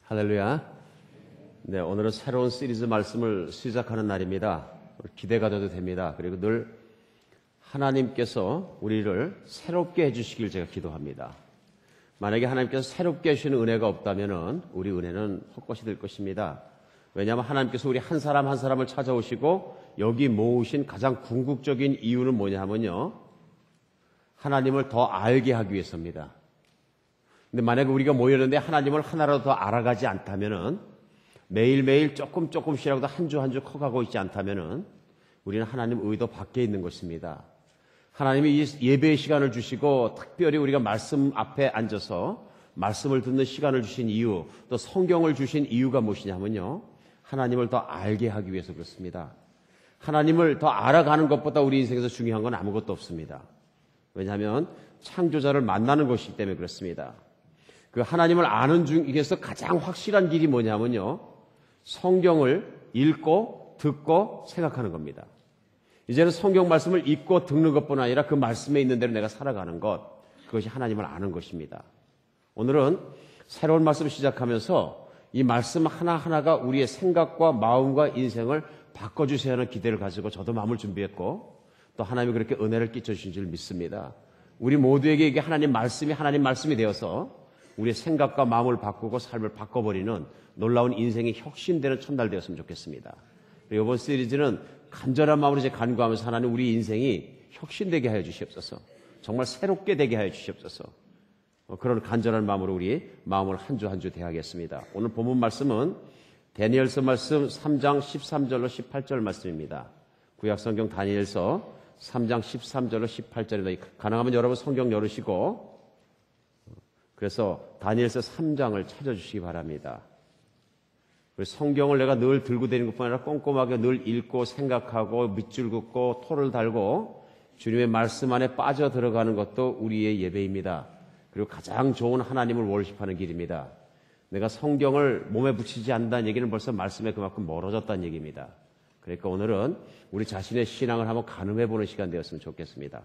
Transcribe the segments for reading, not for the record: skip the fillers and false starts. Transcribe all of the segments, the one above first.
할렐루야. 네, 오늘은 새로운 시리즈 말씀을 시작하는 날입니다. 기대가 돼도 됩니다. 그리고 늘 하나님께서 우리를 새롭게 해주시길 제가 기도합니다. 만약에 하나님께서 새롭게 해주시는 은혜가 없다면 우리 은혜는 헛것이 될 것입니다. 왜냐하면 하나님께서 우리 한 사람 한 사람을 찾아오시고 여기 모으신 가장 궁극적인 이유는 뭐냐 하면요, 하나님을 더 알게 하기 위해서입니다. 근데 만약에 우리가 모였는데 하나님을 하나라도 더 알아가지 않다면은, 매일매일 조금씩이라도 한 주 한 주 커가고 있지 않다면은 우리는 하나님 의도 밖에 있는 것입니다. 하나님이 이 예배의 시간을 주시고 특별히 우리가 말씀 앞에 앉아서 말씀을 듣는 시간을 주신 이유, 또 성경을 주신 이유가 무엇이냐면요, 하나님을 더 알게 하기 위해서 그렇습니다. 하나님을 더 알아가는 것보다 우리 인생에서 중요한 건 아무것도 없습니다. 왜냐하면 창조자를 만나는 것이기 때문에 그렇습니다. 그 하나님을 아는 중에서 가장 확실한 길이 뭐냐면요, 성경을 읽고 듣고 생각하는 겁니다. 이제는 성경 말씀을 읽고 듣는 것뿐 아니라 그 말씀에 있는 대로 내가 살아가는 것, 그것이 하나님을 아는 것입니다. 오늘은 새로운 말씀 시작하면서 이 말씀 하나하나가 우리의 생각과 마음과 인생을 바꿔주세요 하는 기대를 가지고 저도 마음을 준비했고, 또 하나님이 그렇게 은혜를 끼쳐주신 줄 믿습니다. 우리 모두에게 이게 하나님 말씀이 되어서 우리의 생각과 마음을 바꾸고 삶을 바꿔버리는 놀라운 인생이 혁신되는 첫날 되었으면 좋겠습니다. 그리고 이번 시리즈는 간절한 마음으로 이제 간구하면서 하나님 우리 인생이 혁신되게 하여 주시옵소서, 정말 새롭게 되게 하여 주시옵소서, 그런 간절한 마음으로 우리 마음을 한 주 한 주 대하겠습니다. 오늘 본문 말씀은 다니엘서 말씀 3장 13절로 18절 말씀입니다. 구약성경 다니엘서 3장 13절로 18절입니다. 가능하면 여러분 성경 열으시고, 그래서 다니엘서 3장을 찾아주시기 바랍니다. 성경을 내가 늘 들고 다니는 것뿐 아니라 꼼꼼하게 늘 읽고 생각하고 밑줄 긋고 토를 달고 주님의 말씀 안에 빠져 들어가는 것도 우리의 예배입니다. 그리고 가장 좋은 하나님을 월십하는 길입니다. 내가 성경을 몸에 붙이지 않는다는 얘기는 벌써 말씀에 그만큼 멀어졌다는 얘기입니다. 그러니까 오늘은 우리 자신의 신앙을 한번 가늠해보는 시간 되었으면 좋겠습니다.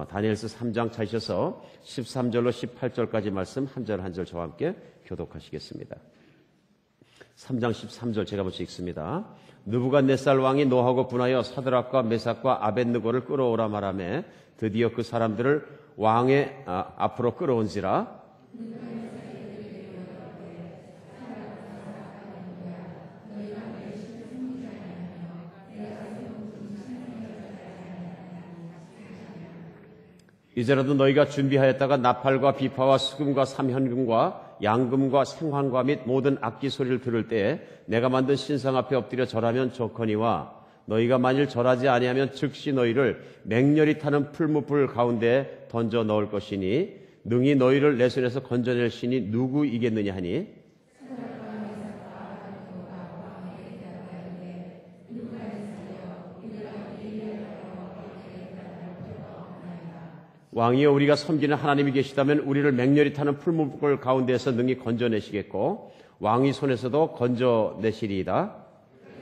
다니엘서 3장 찾으셔서 13절로 18절까지 말씀 한 절 한 절 저와 함께 교독하시겠습니다. 3장 13절 제가 먼저 읽습니다. 느부갓네살 왕이 노하고 분하여 사드락과 메삭과 아벳느고를 끌어오라 말하며 드디어 그 사람들을 왕의 앞으로 끌어온지라. 이제라도 너희가 준비하였다가 나팔과 비파와 수금과 삼현금과 양금과 생환과 및 모든 악기 소리를 들을 때에 내가 만든 신상 앞에 엎드려 절하면 좋거니와, 너희가 만일 절하지 아니하면 즉시 너희를 맹렬히 타는 풀무불 가운데 던져 넣을 것이니 능히 너희를 내 손에서 건져낼 신이 누구이겠느냐 하니, 왕이여 우리가 섬기는 하나님이 계시다면 우리를 맹렬히 타는 풀무불 가운데에서 능히 건져내시겠고 왕이 손에서도 건져내시리이다.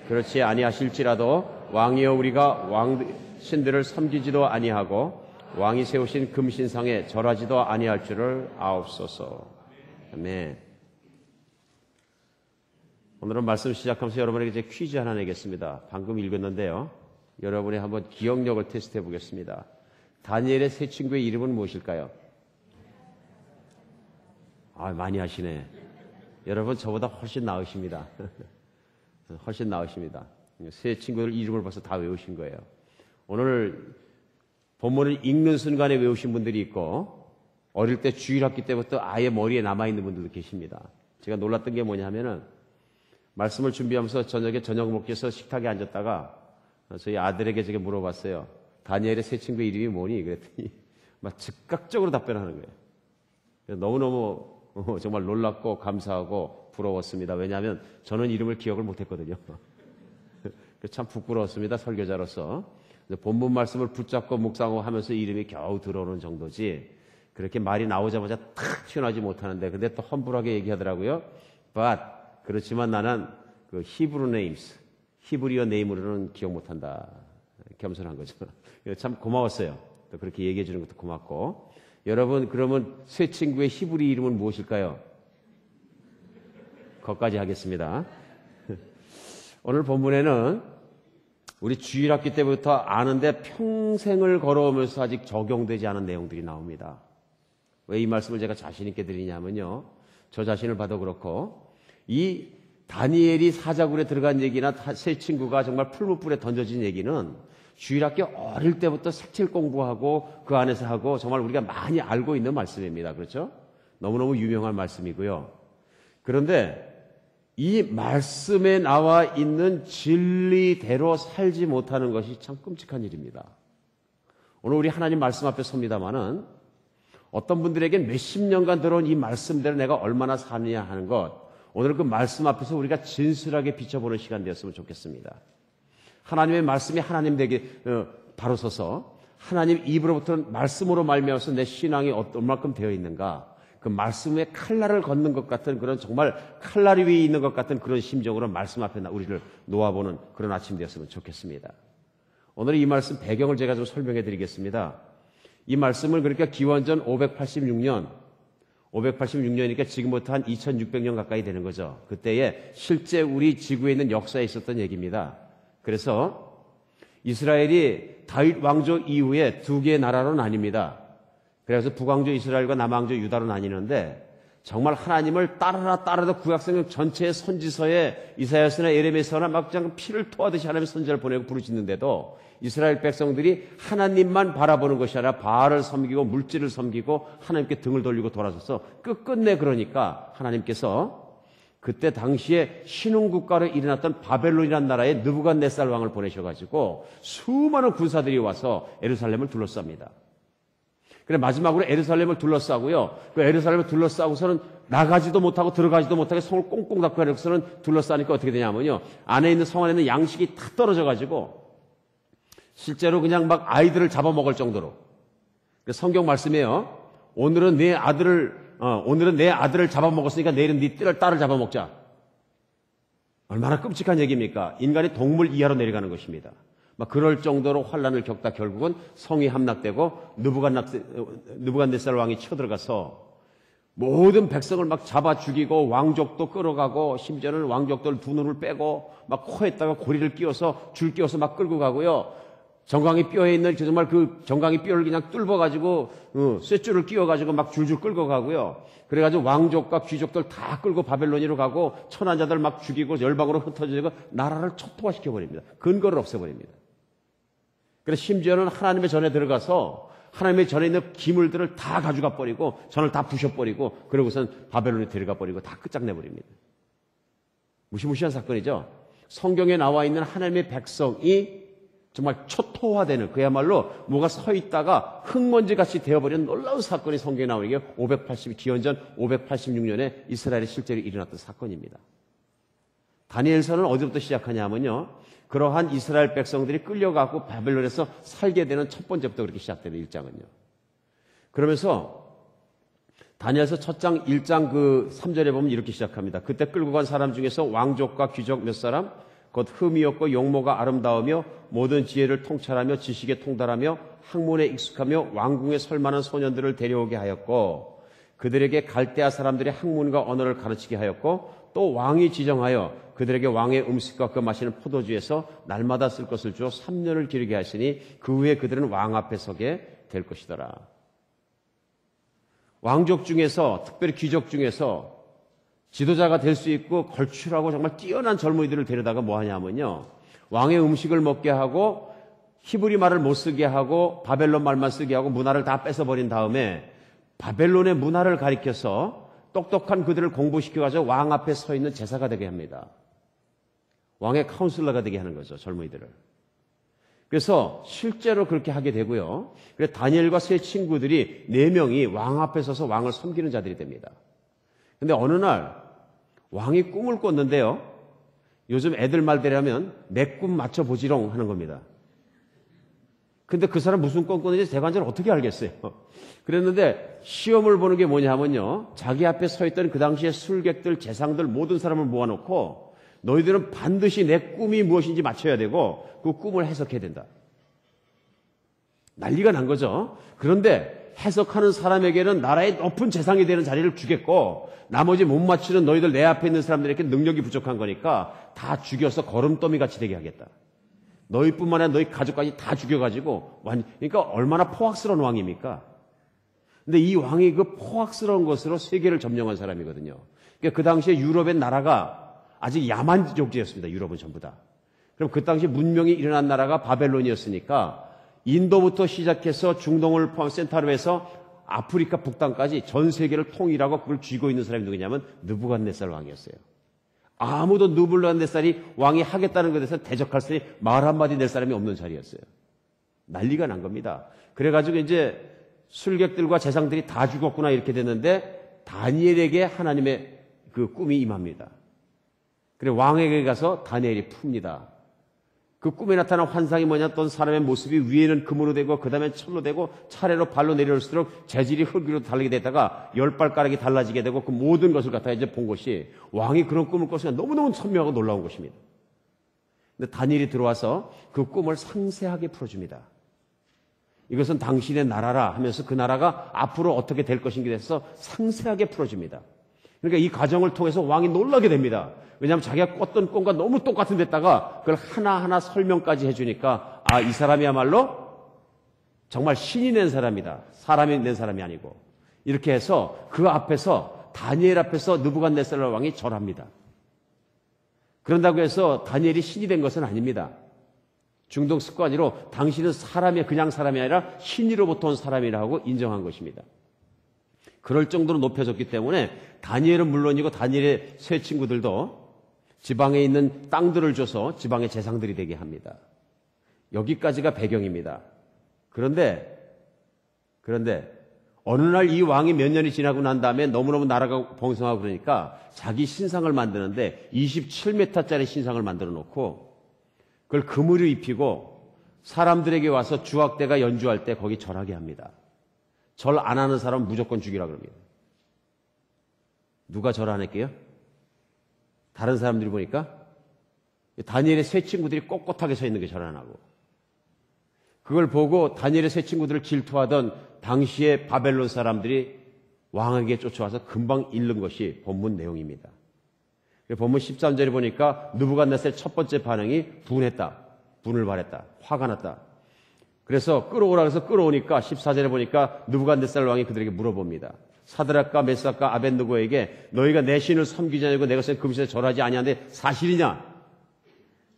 그렇지 아니하실지라도 왕이여 우리가 왕신들을 섬기지도 아니하고 왕이 세우신 금신상에 절하지도 아니할 줄을 아옵소서. 아멘. 오늘은 말씀 시작하면서 여러분에게 이제 퀴즈 하나 내겠습니다. 방금 읽었는데요, 여러분의 한번 기억력을 테스트해 보겠습니다. 다니엘의 세 친구의 이름은 무엇일까요? 많이 하시네. 여러분 저보다 훨씬 나으십니다. 훨씬 나으십니다. 세 친구들 이름을 벌써 다 외우신 거예요. 오늘 본문을 읽는 순간에 외우신 분들이 있고, 어릴 때 주일학기 때부터 아예 머리에 남아있는 분들도 계십니다. 제가 놀랐던 게 뭐냐 하면은, 말씀을 준비하면서 저녁에 저녁 먹기 위해서 식탁에 앉았다가 저희 아들에게 제가 물어봤어요. 다니엘의 세 친구의 이름이 뭐니? 그랬더니 막 즉각적으로 답변하는 거예요. 너무너무 정말 놀랍고 감사하고 부러웠습니다. 왜냐하면 저는 이름을 기억을 못했거든요. 참 부끄러웠습니다, 설교자로서. 본문 말씀을 붙잡고 묵상하면서 이름이 겨우 들어오는 정도지, 그렇게 말이 나오자마자 탁 튀어나오지 못하는데, 근데 또 험불하게 얘기하더라고요. But 그렇지만 나는 그 히브리어 네임으로는 기억 못한다. 겸손한 거죠. 참 고마웠어요. 또 그렇게 얘기해 주는 것도 고맙고. 여러분, 그러면 새 친구의 히브리 이름은 무엇일까요? 거기까지 하겠습니다. 오늘 본문에는 우리 주일학기 때부터 아는데 평생을 걸어오면서 아직 적용되지 않은 내용들이 나옵니다. 왜 이 말씀을 제가 자신 있게 드리냐면요. 저 자신을 봐도 그렇고 이 다니엘이 사자굴에 들어간 얘기나 세 친구가 정말 풀무불에 던져진 얘기는 주일학기 어릴 때부터 색칠 공부하고 그 안에서 하고 정말 우리가 많이 알고 있는 말씀입니다. 그렇죠? 너무너무 유명한 말씀이고요. 그런데 이 말씀에 나와 있는 진리대로 살지 못하는 것이 참 끔찍한 일입니다. 오늘 우리 하나님 말씀 앞에 섭니다마는 어떤 분들에겐 몇십 년간 들어온 이 말씀대로 내가 얼마나 사느냐 하는 것, 오늘 그 말씀 앞에서 우리가 진실하게 비춰보는 시간 되었으면 좋겠습니다. 하나님의 말씀이 하나님 되게 바로 서서 하나님 입으로부터 말씀으로 말미암아서 내 신앙이 얼마큼 되어 있는가, 그 말씀에 칼날을 걷는 것 같은 그런 정말 칼날이 위에 있는 것 같은 그런 심정으로 말씀 앞에 우리를 놓아보는 그런 아침 되었으면 좋겠습니다. 오늘 이 말씀 배경을 제가 좀 설명해 드리겠습니다. 이 말씀을 그러니까 기원전 586년이니까 지금부터 한 2600년 가까이 되는 거죠. 그때에 실제 우리 지구에 있는 역사에 있었던 얘기입니다. 그래서 이스라엘이 다윗 왕조 이후에 두 개의 나라로 나뉩니다. 그래서 북왕조 이스라엘과 남왕조 유다로 나뉘는데 정말 하나님을 따라도 구약성경 전체의 선지서에 이사야서나 예레미야서나 막 그냥 피를 토하듯이 하나님의 선지자를 보내고 부르짖는데도 이스라엘 백성들이 하나님만 바라보는 것이 아니라 바알을 섬기고 물질을 섬기고 하나님께 등을 돌리고 돌아서서 끝끝내 그러니까 하나님께서 그때 당시에 신흥국가로 일어났던 바벨론이라는 나라에 느부갓네살 왕을 보내셔가지고 수많은 군사들이 와서 예루살렘을 둘러쌉니다. 그래 마지막으로 예루살렘을 둘러싸고요. 그 예루살렘을 둘러싸고서는 나가지도 못하고 들어가지도 못하게 성을 꽁꽁 닫고 해서는 둘러싸니까 어떻게 되냐면요. 안에 있는 성 안에 있는 양식이 다 떨어져가지고 실제로 그냥 막 아이들을 잡아먹을 정도로. 성경 말씀이에요. 오늘은 내 아들을 잡아먹었으니까 내일은 네 딸을 잡아먹자. 얼마나 끔찍한 얘기입니까? 인간이 동물 이하로 내려가는 것입니다. 막 그럴 정도로 환란을 겪다 결국은 성이 함락되고 느부갓네살 왕이 쳐들어가서 모든 백성을 막 잡아 죽이고 왕족도 끌어가고 심지어는 왕족들 두 눈을 빼고 막 코에다가 고리를 끼워서 줄 끼워서 막 끌고 가고요. 정강이 뼈에 있는 정말 그 정강이 뼈를 그냥 뚫어가지고 쇠줄을 끼워가지고 막 줄줄 끌고 가고요. 그래가지고 왕족과 귀족들 다 끌고 바벨론으로 가고 천한자들 막 죽이고 열방으로 흩어지고 나라를 척토화시켜 버립니다. 근거를 없애버립니다. 그래서 심지어는 하나님의 전에 들어가서 하나님의 전에 있는 기물들을 다 가져가 버리고 전을 다 부셔버리고 그러고선 바벨론에 데려가 버리고 다 끝장내버립니다. 무시무시한 사건이죠. 성경에 나와 있는 하나님의 백성이 정말 초토화되는 그야말로 뭐가 서 있다가 흙먼지같이 되어버리는 놀라운 사건이 성경에 나오는 게 기원전 586년에 이스라엘에 실제로 일어났던 사건입니다. 다니엘서는 어디부터 시작하냐면요. 그러한 이스라엘 백성들이 끌려가고 바벨론에서 살게 되는 첫 번째부터 그렇게 시작되는 1장은요. 그러면서 다니엘서 첫 장 1장 그 3절에 보면 이렇게 시작합니다. 그때 끌고 간 사람 중에서 왕족과 귀족 몇 사람 곧 흠이었고 용모가 아름다우며 모든 지혜를 통찰하며 지식에 통달하며 학문에 익숙하며 왕궁에 설만한 소년들을 데려오게 하였고 그들에게 갈대아 사람들의 학문과 언어를 가르치게 하였고 또 왕이 지정하여 그들에게 왕의 음식과 그 마시는 포도주에서 날마다 쓸 것을 주어 3년을 기르게 하시니 그 후에 그들은 왕 앞에 서게 될 것이더라. 왕족 중에서 특별히 귀족 중에서 지도자가 될 수 있고 걸출하고 정말 뛰어난 젊은이들을 데려다가 뭐 하냐면요. 왕의 음식을 먹게 하고 히브리 말을 못 쓰게 하고 바벨론 말만 쓰게 하고 문화를 다 뺏어버린 다음에 바벨론의 문화를 가리켜서 똑똑한 그들을 공부시켜가지고 왕 앞에 서 있는 제사가 되게 합니다. 왕의 카운슬러가 되게 하는 거죠. 젊은이들을. 그래서 실제로 그렇게 하게 되고요. 그래서 다니엘과 세 친구들이 4명이 왕 앞에 서서 왕을 섬기는 자들이 됩니다. 근데 어느 날 왕이 꿈을 꿨는데요. 요즘 애들 말대로 하면 내 꿈 맞춰보지롱 하는 겁니다. 근데 그 사람 무슨 꿈 꿨는지 대관절 어떻게 알겠어요? 그랬는데 시험을 보는 게 뭐냐 하면요. 자기 앞에 서 있던 그 당시에 술객들, 재상들 모든 사람을 모아놓고 너희들은 반드시 내 꿈이 무엇인지 맞춰야 되고 그 꿈을 해석해야 된다. 난리가 난 거죠. 그런데 해석하는 사람에게는 나라의 높은 재상이 되는 자리를 주겠고 나머지 못 맞추는 너희들 내 앞에 있는 사람들에게 능력이 부족한 거니까 다 죽여서 거름더미 같이 되게 하겠다. 너희뿐만 아니라 너희 가족까지 다 죽여가지고 그러니까 얼마나 포악스러운 왕입니까? 근데 이 왕이 그 포악스러운 것으로 세계를 점령한 사람이거든요. 그러니까 그 당시에 유럽의 나라가 아직 야만족지였습니다. 유럽은 전부 다. 그럼 그 당시 문명이 일어난 나라가 바벨론이었으니까 인도부터 시작해서 중동을 포함 센타르에서 아프리카 북단까지 전 세계를 통일하고 그걸 쥐고 있는 사람이 누구냐면 느부갓네살 왕이었어요. 아무도 느부갓네살이 왕이 하겠다는 것에 대해서 대적할 수 있는 말 한마디 낼 사람이 없는 자리였어요. 난리가 난 겁니다. 그래가지고 이제 술객들과 재상들이 다 죽었구나 이렇게 됐는데 다니엘에게 하나님의 그 꿈이 임합니다. 그래 왕에게 가서 다니엘이 풉니다. 그 꿈에 나타난 환상이 뭐냐? 어떤 사람의 모습이 위에는 금으로 되고 그 다음에 철로 되고 차례로 발로 내려올수록 재질이 흙으로 달리게 되다가 10발가락이 달라지게 되고 그 모든 것을 갖다 이제 본 것이 왕이 그런 꿈을 꿨으니까 너무너무 선명하고 놀라운 것입니다. 근데 다니엘이 들어와서 그 꿈을 상세하게 풀어줍니다. 이것은 당신의 나라라 하면서 그 나라가 앞으로 어떻게 될 것인지에 대해서 상세하게 풀어줍니다. 그러니까 이 과정을 통해서 왕이 놀라게 됩니다. 왜냐하면 자기가 꿨던 꿈과 너무 똑같은 데다가 그걸 하나하나 설명까지 해주니까 이 사람이야말로 정말 신이 낸 사람이다. 사람이 낸 사람이 아니고. 이렇게 해서 그 앞에서 다니엘 앞에서 느부갓네살 왕이 절합니다. 그런다고 해서 다니엘이 신이 된 것은 아닙니다. 중동 습관으로 당신은 사람이 그냥 사람이 아니라 신이로부터 온 사람이라고 인정한 것입니다. 그럴 정도로 높여졌기 때문에 다니엘은 물론이고 다니엘의 세 친구들도 지방에 있는 땅들을 줘서 지방의 재상들이 되게 합니다. 여기까지가 배경입니다. 그런데 어느 날 이 왕이 몇 년이 지나고 난 다음에 너무너무 나라가 번성하고 그러니까 자기 신상을 만드는데 27m짜리 신상을 만들어 놓고 그걸 금으로 입히고 사람들에게 와서 주악대가 연주할 때 거기 절하게 합니다. 절 안 하는 사람은 무조건 죽이라 그럽니다. 누가 절 안 할게요? 다른 사람들이 보니까 다니엘의 세 친구들이 꼿꼿하게 서 있는 게 절 안 하고 그걸 보고 다니엘의 세 친구들을 질투하던 당시의 바벨론 사람들이 왕에게 쫓아와서 금방 잃는 것이 본문 내용입니다. 본문 13절에 보니까 느부갓네살의 첫 번째 반응이 분했다. 분을 발했다. 화가 났다. 그래서 끌어오라 해서 끌어오니까 14절에 보니까 느부갓네살 왕이 그들에게 물어봅니다. 사드락과 메삭과 아벳느고에게 너희가 내 신을 섬기지 않고 내가 쓴 금신에 절하지 아니하는데 사실이냐?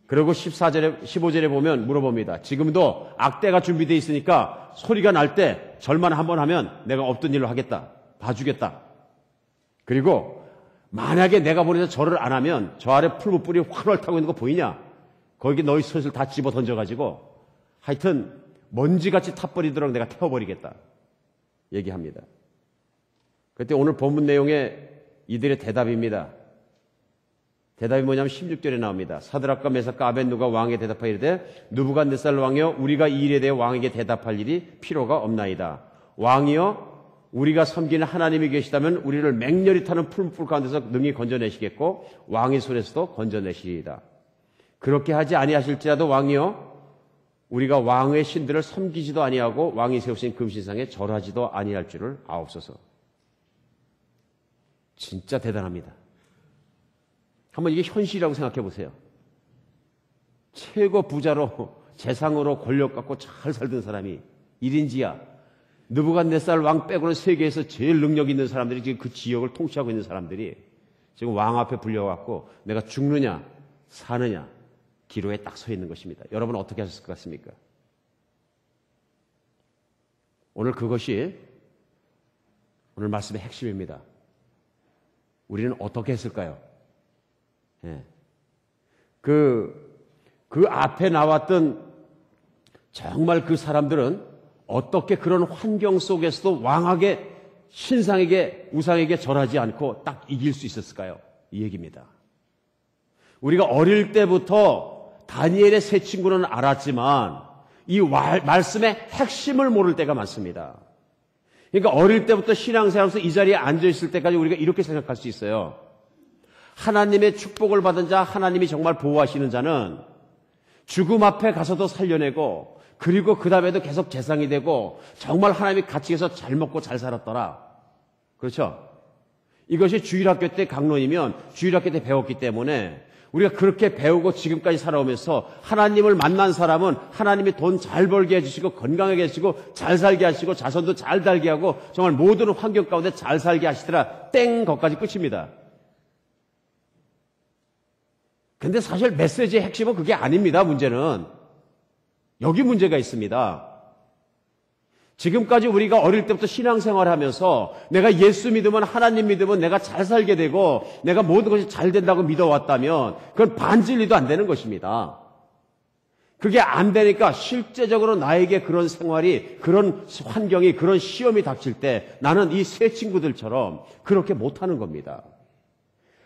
그리고 15절에 보면 물어봅니다. 지금도 악대가 준비되어 있으니까 소리가 날 때 절만 한번 하면 내가 없던 일로 하겠다. 봐주겠다. 그리고 만약에 내가 보내서 절을 안 하면 저 아래 풀무불이 활활 타고 있는 거 보이냐? 거기 너희 솥을 다 집어 던져가지고 하여튼 먼지같이 타버리도록 내가 태워버리겠다. 얘기합니다. 그때 오늘 본문 내용에 이들의 대답입니다. 대답이 뭐냐면 16절에 나옵니다. 사드락과 메삭과 아벳느고가 왕에게 대답하여 이르되 느부갓네살 왕이여 우리가 이 일에 대해 왕에게 대답할 일이 필요가 없나이다. 왕이여 우리가 섬기는 하나님이 계시다면 우리를 맹렬히 타는 풀무불 가운데서 능히 건져내시겠고 왕의 손에서도 건져내시리이다. 그렇게 하지 아니하실지라도 왕이여 우리가 왕의 신들을 섬기지도 아니하고 왕이 세우신 금신상에 절하지도 아니할 줄을 아옵소서. 진짜 대단합니다. 한번 이게 현실이라고 생각해 보세요. 최고 부자로 재상으로 권력 갖고 잘 살던 사람이 1인지야. 느부갓네살 왕 빼고는 세계에서 제일 능력 있는 사람들이 지금 그 지역을 통치하고 있는 사람들이 지금 왕 앞에 불려갖고 내가 죽느냐 사느냐 기로에 딱 서 있는 것입니다. 여러분 어떻게 하셨을 것 같습니까? 오늘 그것이 오늘 말씀의 핵심입니다. 우리는 어떻게 했을까요? 예. 그 앞에 나왔던 정말 그 사람들은 어떻게 그런 환경 속에서도 왕에게 신상에게 우상에게 절하지 않고 딱 이길 수 있었을까요? 이 얘기입니다. 우리가 어릴 때부터 다니엘의 세 친구는 알았지만 이 말씀의 핵심을 모를 때가 많습니다. 그러니까 어릴 때부터 신앙생활에서 이 자리에 앉아있을 때까지 우리가 이렇게 생각할 수 있어요. 하나님의 축복을 받은 자, 하나님이 정말 보호하시는 자는 죽음 앞에 가서도 살려내고 그리고 그 다음에도 계속 재상이 되고 정말 하나님이 같이 해서 잘 먹고 잘 살았더라. 그렇죠? 이것이 주일학교 때 강론이면 주일학교 때 배웠기 때문에 우리가 그렇게 배우고 지금까지 살아오면서 하나님을 만난 사람은 하나님이 돈 잘 벌게 해주시고 건강하게 해주시고 잘 살게 하시고 자손도 잘 달게 하고 정말 모든 환경 가운데 잘 살게 하시더라. 땡! 거기까지 끝입니다. 근데 사실 메시지의 핵심은 그게 아닙니다. 문제는. 여기 문제가 있습니다. 지금까지 우리가 어릴 때부터 신앙생활을 하면서 내가 예수 믿으면 하나님 믿으면 내가 잘 살게 되고 내가 모든 것이 잘 된다고 믿어왔다면 그건 반진리도 안 되는 것입니다. 그게 안 되니까 실제적으로 나에게 그런 생활이 그런 환경이 그런 시험이 닥칠 때 나는 이 세 친구들처럼 그렇게 못하는 겁니다.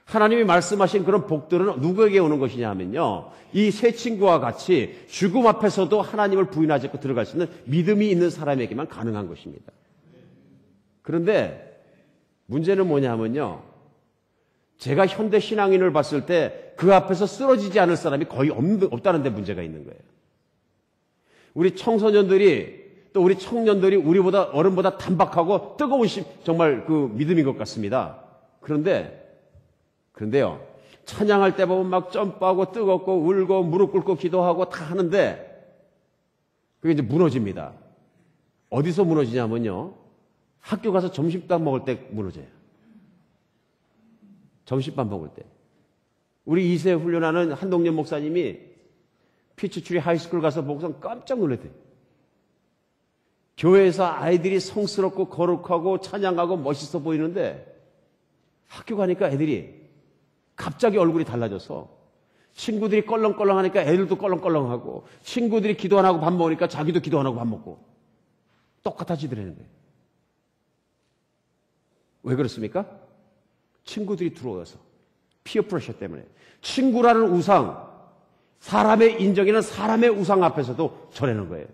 하나님이 말씀하신 그런 복들은 누구에게 오는 것이냐 하면요. 이 세 친구와 같이 죽음 앞에서도 하나님을 부인하지 않고 들어갈 수 있는 믿음이 있는 사람에게만 가능한 것입니다. 그런데 문제는 뭐냐 하면요. 제가 현대 신앙인을 봤을 때 그 앞에서 쓰러지지 않을 사람이 거의 없다는 데 문제가 있는 거예요. 우리 청소년들이 또 우리 청년들이 우리보다 어른보다 단박하고 뜨거운 정말 그 믿음인 것 같습니다. 그런데요, 찬양할 때 보면 막 점프하고 뜨겁고 울고 무릎 꿇고 기도하고 다 하는데 그게 이제 무너집니다. 어디서 무너지냐면요, 학교 가서 점심밥 먹을 때 무너져요. 점심밥 먹을 때. 우리 2세 훈련하는 한동년 목사님이 피츠추리 하이스쿨 가서 보고서 깜짝 놀랐대요. 교회에서 아이들이 성스럽고 거룩하고 찬양하고 멋있어 보이는데 학교 가니까 애들이 갑자기 얼굴이 달라져서 친구들이 껄렁껄렁 하니까 애들도 껄렁껄렁하고 친구들이 기도 안 하고 밥 먹으니까 자기도 기도 안 하고 밥 먹고 똑같아지더라는 거예요. 왜 그렇습니까? 친구들이 들어와서 피어 프레셔 때문에 친구라는 우상, 사람의 인정이나 사람의 우상 앞에서도 저래는 거예요.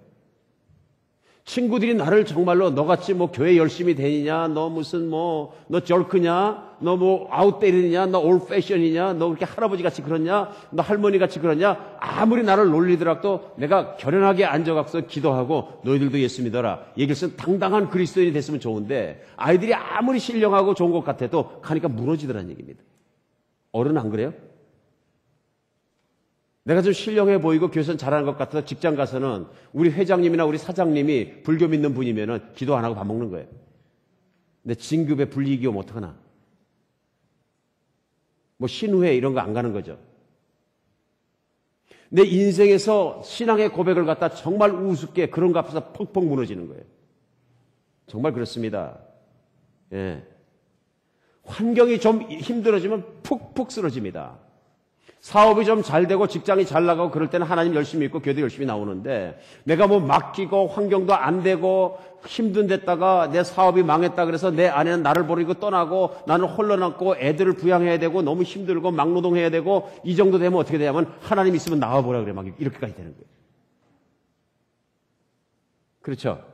친구들이 나를 정말로 너같이 뭐 교회 열심히 다니냐, 너 무슨 너 절크냐, 너 뭐 아웃 때리느냐, 너 올 패션이냐, 너 그렇게 할아버지 같이 그러냐, 너 할머니 같이 그러냐, 아무리 나를 놀리더라도 내가 결연하게 앉아가서 기도하고 너희들도 예수 믿어라. 얘기를 쓴 당당한 그리스도인이 됐으면 좋은데 아이들이 아무리 신령하고 좋은 것 같아도 가니까 무너지더라는 얘기입니다. 어른은 안 그래요? 내가 좀 신령해 보이고 교회에서는 잘하는 것 같아서 직장 가서는 우리 회장님이나 우리 사장님이 불교 믿는 분이면은 기도 안 하고 밥 먹는 거예요. 근데 진급에 불이익이 오면 어떡하나. 뭐 신우회 이런 거 안 가는 거죠. 내 인생에서 신앙의 고백을 갖다 정말 우습게 그런 거 앞에서 펑펑 무너지는 거예요. 정말 그렇습니다. 예. 환경이 좀 힘들어지면 푹푹 쓰러집니다. 사업이 좀 잘 되고 직장이 잘 나가고 그럴 때는 하나님 열심히 믿고 교회도 열심히 나오는데 내가 뭐 맡기고 환경도 안 되고 힘든 데다가 내 사업이 망했다 그래서 내 아내는 나를 버리고 떠나고 나는 홀로 남고 애들을 부양해야 되고 너무 힘들고 막노동해야 되고 이 정도 되면 어떻게 되냐면 하나님 있으면 나와보라 그래 막 이렇게까지 되는 거예요. 그렇죠?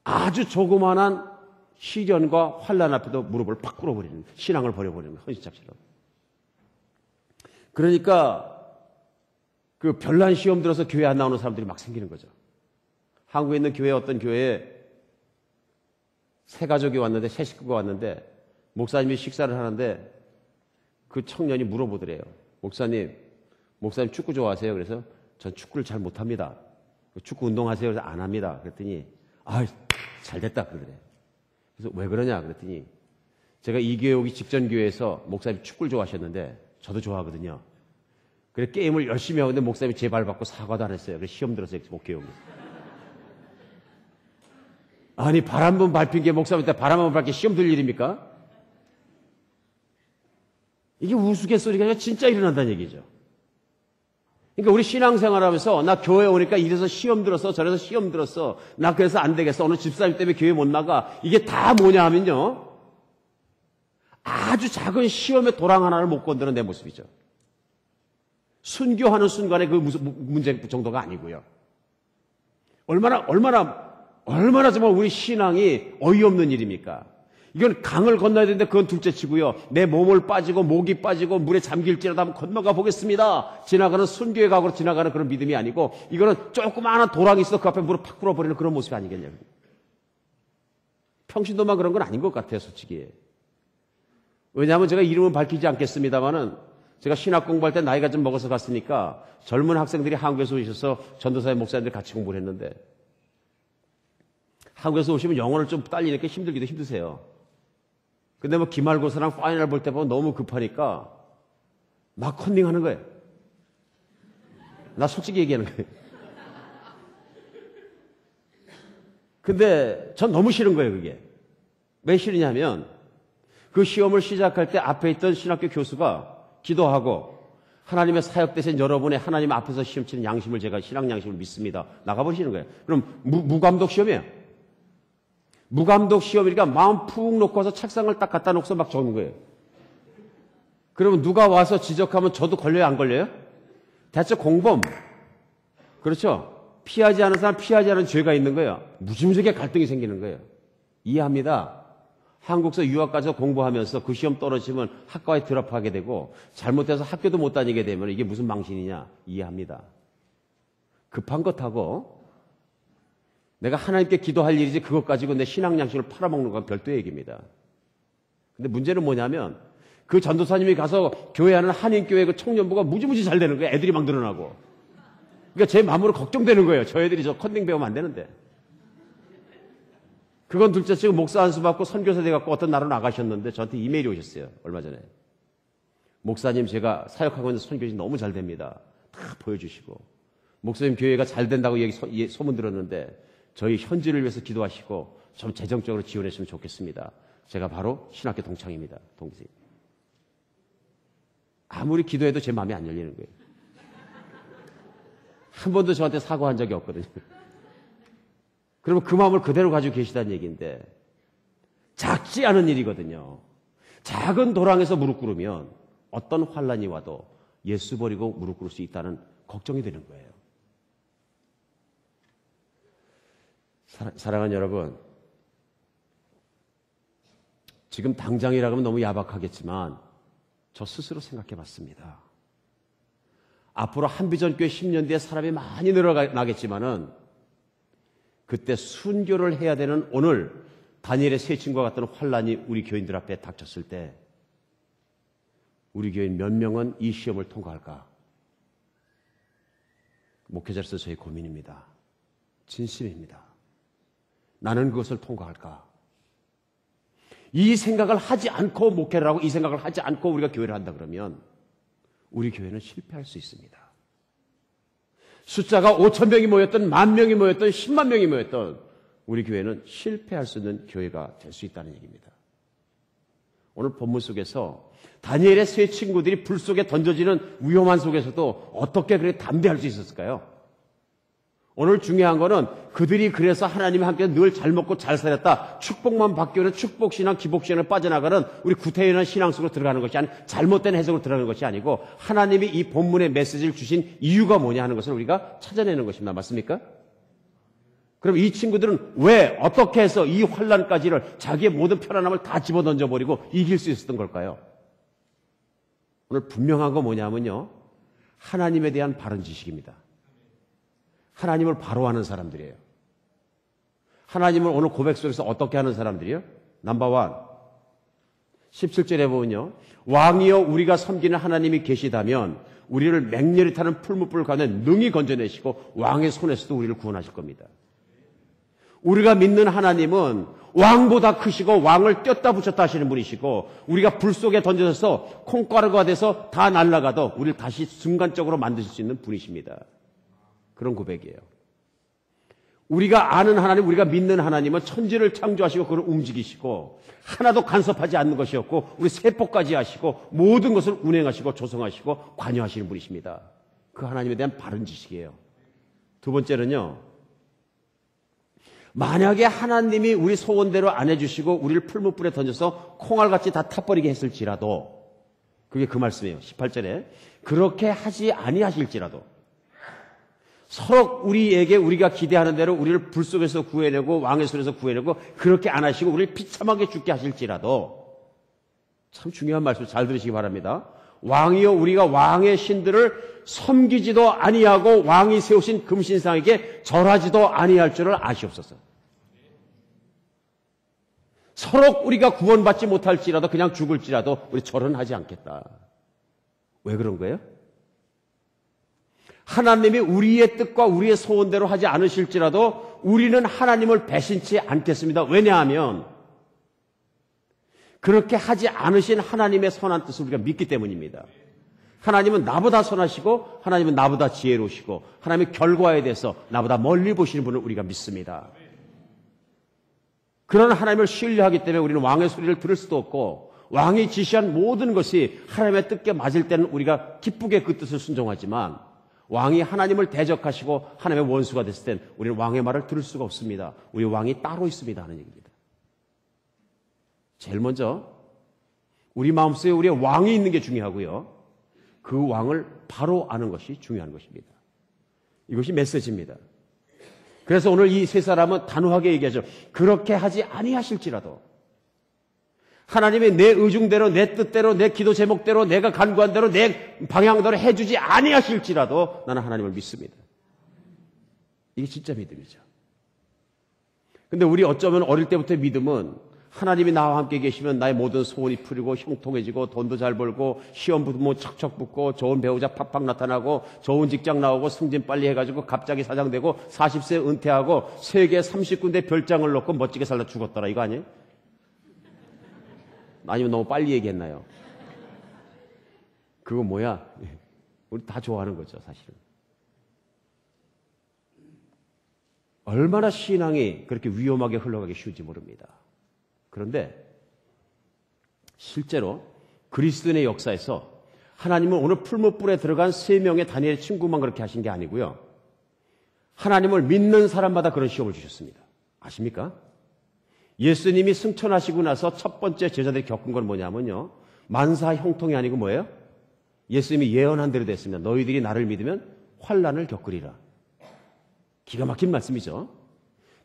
아주 조그만한 시련과 환난 앞에도 무릎을 팍 꿇어버리는 신앙을 버려버리는 헌신짝처럼. 그러니까 그 별난 시험 들어서 교회 안 나오는 사람들이 막 생기는 거죠. 한국에 있는 교회 어떤 교회에 세 가족이 왔는데 세 식구가 왔는데 목사님이 식사를 하는데 그 청년이 물어보더래요. 목사님 축구 좋아하세요? 그래서 전 축구를 잘 못합니다. 축구 운동하세요? 그래서 안 합니다. 그랬더니 잘 됐다 그러더래요. 그래서 왜 그러냐 그랬더니 제가 이 교회 오기 직전 교회에서 목사님이 축구를 좋아하셨는데 저도 좋아하거든요. 그래 게임을 열심히 하는데 목사님이 제 발 받고 사과도 안 했어요. 그래서 시험 들어서 목교회 오고. 아니 발 한 번 밟힌 게 목사님한테 발 한 번 밟게 시험 들 일입니까? 이게 우스갯소리가 아니라 진짜 일어난다는 얘기죠. 그러니까 우리 신앙생활하면서 나 교회 오니까 이래서 시험 들었어 저래서 시험 들었어 나 그래서 안 되겠어 어느 집사님 때문에 교회 못 나가 이게 다 뭐냐 하면요 아주 작은 시험의 도랑 하나를 못 건드는 내 모습이죠. 순교하는 순간에 그 문제 정도가 아니고요. 얼마나 정말 우리 신앙이 어이없는 일입니까? 이건 강을 건너야 되는데 그건 둘째 치고요. 내 몸을 빠지고 목이 빠지고 물에 잠길지라도 한번 건너가 보겠습니다. 지나가는 순교의 각오로 지나가는 그런 믿음이 아니고 이거는 조그마한 도랑이 있어도 그 앞에 물을 팍 불어버리는 그런 모습이 아니겠냐고. 평신도만 그런 건 아닌 것 같아요, 솔직히. 왜냐하면 제가 이름은 밝히지 않겠습니다만은 제가 신학 공부할 때 나이가 좀 먹어서 갔으니까 젊은 학생들이 한국에서 오셔서 전도사의 목사님들 같이 공부를 했는데 한국에서 오시면 영어를 좀 딸리니까 힘들기도 힘드세요. 근데 뭐 기말고사랑 파이널 볼 때 보면 너무 급하니까 막 컨닝하는 거예요. 나 솔직히 얘기하는 거예요. 근데 전 너무 싫은 거예요, 그게. 왜 싫으냐면 그 시험을 시작할 때 앞에 있던 신학교 교수가 기도하고 하나님의 사역 대신 여러분의 하나님 앞에서 시험 치는 양심을 제가 신앙 양심을 믿습니다. 나가버리시는 거예요. 그럼 무감독 시험이에요. 무감독 시험이니까 마음 푹 놓고 와서 책상을 딱 갖다 놓고서 막 적는 거예요. 그러면 누가 와서 지적하면 저도 걸려요, 안 걸려요? 대체 공범. 그렇죠? 피하지 않은 사람, 피하지 않은 죄가 있는 거예요. 무지무지하게 갈등이 생기는 거예요. 이해합니다. 한국에서 유학 가서 공부하면서 그 시험 떨어지면 학과에 드랍하게 되고 잘못해서 학교도 못 다니게 되면 이게 무슨 망신이냐 이해합니다. 급한 것하고 내가 하나님께 기도할 일이지 그것 가지고 내 신앙 양식을 팔아먹는 건 별도의 얘기입니다. 근데 문제는 뭐냐면 그 전도사님이 가서 교회하는 한인교회 그 청년부가 무지무지 잘 되는 거예요. 애들이 막 늘어나고. 그러니까 제 마음으로 걱정되는 거예요. 저 애들이 저 컨닝 배우면 안 되는데. 그건 둘째 치고 목사 안수 받고 선교사 돼갖고 어떤 나라로 나가셨는데 저한테 이메일이 오셨어요. 얼마 전에. 목사님 제가 사역하고 있는 선교지 너무 잘 됩니다. 다 보여주시고. 목사님 교회가 잘 된다고 얘기 소문 들었는데 저희 현지를 위해서 기도하시고 좀 재정적으로 지원했으면 좋겠습니다. 제가 바로 신학교 동창입니다. 동생. 아무리 기도해도 제 마음이 안 열리는 거예요. 한 번도 저한테 사과한 적이 없거든요. 그러면 그 마음을 그대로 가지고 계시다는 얘기인데 작지 않은 일이거든요. 작은 도랑에서 무릎 꿇으면 어떤 환란이 와도 예수 버리고 무릎 꿇을 수 있다는 걱정이 되는 거예요. 사랑하는 여러분, 지금 당장이라고 하면 너무 야박하겠지만 저 스스로 생각해 봤습니다. 앞으로 한비전교회 10년 뒤에 사람이 많이 늘어나겠지만은 그때 순교를 해야 되는 오늘 다니엘의 세 친구와 같은 환란이 우리 교인들 앞에 닥쳤을 때 우리 교인 몇 명은 이 시험을 통과할까? 목회자로서 저의 고민입니다. 진심입니다. 나는 그것을 통과할까? 이 생각을 하지 않고 목회를 하고 이 생각을 하지 않고 우리가 교회를 한다 그러면 우리 교회는 실패할 수 있습니다. 숫자가 5,000명이 모였던 10,000명이 모였던 10만 명이 모였던 우리 교회는 실패할 수 있는 교회가 될 수 있다는 얘기입니다. 오늘 본문 속에서 다니엘의 세 친구들이 불 속에 던져지는 위험한 속에서도 어떻게 그렇게 담대할 수 있었을까요? 오늘 중요한 거는 그들이 그래서 하나님과 함께 늘 잘 먹고 잘 살았다. 축복만 받기로는 축복신앙, 기복신앙을 빠져나가는 우리 구태연한 신앙 속으로 들어가는 것이 아니고 잘못된 해석으로 들어가는 것이 아니고 하나님이 이 본문의 메시지를 주신 이유가 뭐냐 하는 것을 우리가 찾아내는 것입니다. 맞습니까? 그럼 이 친구들은 왜 어떻게 해서 이 환란까지를 자기의 모든 편안함을 다 집어던져버리고 이길 수 있었던 걸까요? 오늘 분명한 거 뭐냐면요. 하나님에 대한 바른 지식입니다. 하나님을 바로 하는 사람들이에요. 하나님을 오늘 고백 속에서 어떻게 하는 사람들이에요? 넘버원. 17절에 보면요. 왕이여 우리가 섬기는 하나님이 계시다면 우리를 맹렬히 타는 풀무불 가운데 능히 건져내시고 왕의 손에서도 우리를 구원하실 겁니다. 우리가 믿는 하나님은 왕보다 크시고 왕을 떼었다 붙였다 하시는 분이시고 우리가 불 속에 던져져서 콩가루가 돼서 다 날아가도 우리를 다시 순간적으로 만드실 수 있는 분이십니다. 그런 고백이에요. 우리가 아는 하나님, 우리가 믿는 하나님은 천지를 창조하시고 그걸 움직이시고 하나도 간섭하지 않는 것이었고 우리 세포까지 하시고 모든 것을 운행하시고 조성하시고 관여하시는 분이십니다. 그 하나님에 대한 바른 지식이에요. 두 번째는요. 만약에 하나님이 우리 소원대로 안 해주시고 우리를 풀무불에 던져서 콩알같이 다 타버리게 했을지라도 그게 그 말씀이에요. 18절에 그렇게 하지 아니하실지라도 서로 우리에게 우리가 기대하는 대로 우리를 불 속에서 구해내고 왕의 손에서 구해내고 그렇게 안 하시고 우리를 비참하게 죽게 하실지라도, 참 중요한 말씀 잘 들으시기 바랍니다. 왕이요 우리가 왕의 신들을 섬기지도 아니하고 왕이 세우신 금신상에게 절하지도 아니할 줄을 아시옵소서. 서로 우리가 구원받지 못할지라도 그냥 죽을지라도 우리 절은 하지 않겠다. 왜 그런 거예요? 하나님이 우리의 뜻과 우리의 소원대로 하지 않으실지라도 우리는 하나님을 배신치 않겠습니다. 왜냐하면 그렇게 하지 않으신 하나님의 선한 뜻을 우리가 믿기 때문입니다. 하나님은 나보다 선하시고 하나님은 나보다 지혜로우시고 하나님의 결과에 대해서 나보다 멀리 보시는 분을 우리가 믿습니다. 그런 하나님을 신뢰하기 때문에 우리는 왕의 소리를 들을 수도 없고 왕이 지시한 모든 것이 하나님의 뜻에 맞을 때는 우리가 기쁘게 그 뜻을 순종하지만 왕이 하나님을 대적하시고 하나님의 원수가 됐을 땐 우리는 왕의 말을 들을 수가 없습니다. 우리 왕이 따로 있습니다 하는 얘기입니다. 제일 먼저 우리 마음속에 우리의 왕이 있는 게 중요하고요. 그 왕을 바로 아는 것이 중요한 것입니다. 이것이 메시지입니다. 그래서 오늘 이 세 사람은 단호하게 얘기하죠. 그렇게 하지 아니하실지라도 하나님이 내 의중대로 내 뜻대로 내 기도 제목대로 내가 간구한 대로 내 방향대로 해주지 아니하실지라도 나는 하나님을 믿습니다. 이게 진짜 믿음이죠. 근데 우리 어쩌면 어릴 때부터의 믿음은 하나님이 나와 함께 계시면 나의 모든 소원이 풀리고 형통해지고 돈도 잘 벌고 시험 붙으면 척척 붙고 좋은 배우자 팍팍 나타나고 좋은 직장 나오고 승진 빨리 해가지고 갑자기 사장 되고 40세 은퇴하고 세계 30군데 별장을 놓고 멋지게 살다 죽었더라 이거 아니에요? 아니면 너무 빨리 얘기했나요? 그거 뭐야? 우리 다 좋아하는 거죠 사실은. 얼마나 신앙이 그렇게 위험하게 흘러가기 쉬운지 모릅니다. 그런데 실제로 그리스도인의 역사에서 하나님은 오늘 풀무불에 들어간 3명의 다니엘의 친구만 그렇게 하신 게 아니고요. 하나님을 믿는 사람마다 그런 시험을 주셨습니다. 아십니까? 예수님이 승천하시고 나서 첫 번째 제자들이 겪은 건 뭐냐면요. 만사 형통이 아니고 뭐예요? 예수님이 예언한 대로 됐습니다. 너희들이 나를 믿으면 환난을 겪으리라. 기가 막힌 말씀이죠.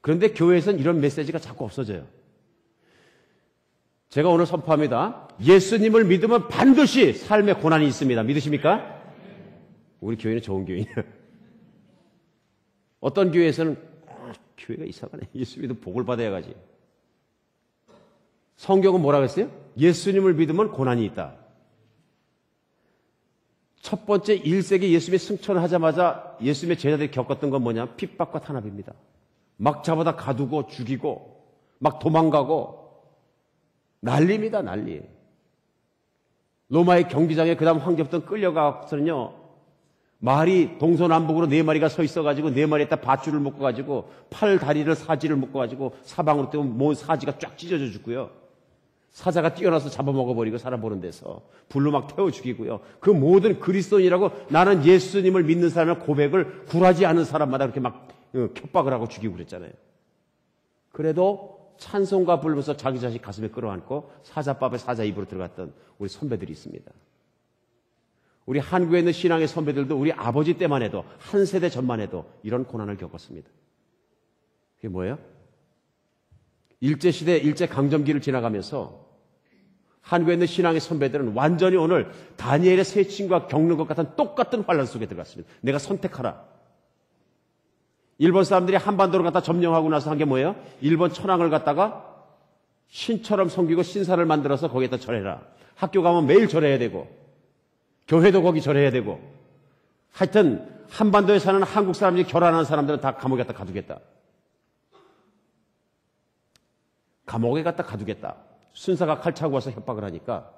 그런데 교회에서는 이런 메시지가 자꾸 없어져요. 제가 오늘 선포합니다. 예수님을 믿으면 반드시 삶의 고난이 있습니다. 믿으십니까? 우리 교회는 좋은 교회예요. 어떤 교회에서는 교회가 이상하네. 예수 믿으면 복을 받아야 가지. 성경은 뭐라고 했어요? 예수님을 믿으면 고난이 있다. 첫 번째 1세기 예수님이 승천하자마자 예수님의 제자들이 겪었던 건 뭐냐? 핍박과 탄압입니다. 막 잡아다 가두고 죽이고 막 도망가고 난리입니다. 난리. 로마의 경기장에 그 다음 황제부터 끌려가서는요. 말이 동서남북으로 4마리가 서 있어가지고 4마리에다 밧줄을 묶어가지고 팔, 다리를 사지를 묶어가지고 사방으로 떼면 몸 사지가 쫙 찢어져 죽고요. 사자가 뛰어나서 잡아먹어버리고 살아보는 데서 불로 막 태워 죽이고요. 그 모든 그리스도인이라고 나는 예수님을 믿는 사람의 고백을 굴하지 않은 사람마다 그렇게 막 협박을 하고 죽이고 그랬잖아요. 그래도 찬송가 부르면서 자기 자식 가슴에 끌어안고 사자밥에 사자 입으로 들어갔던 우리 선배들이 있습니다. 우리 한국에 있는 신앙의 선배들도 우리 아버지 때만 해도 한 세대 전만 해도 이런 고난을 겪었습니다. 그게 뭐예요? 일제시대 일제강점기를 지나가면서 한국에 있는 신앙의 선배들은 완전히 오늘 다니엘의 세 친구가 겪는 것 같은 똑같은 환란 속에 들어갔습니다. 내가 선택하라. 일본 사람들이 한반도를 갖다 점령하고 나서 한 게 뭐예요? 일본 천황을 갖다가 신처럼 섬기고 신사를 만들어서 거기에다 절해라. 학교 가면 매일 절해야 되고 교회도 거기 절해야 되고 하여튼 한반도에 사는 한국 사람들이 결혼하는 사람들은 다 감옥에 갖다 가두겠다. 감옥에 갖다 가두겠다. 순사가 칼 차고 와서 협박을 하니까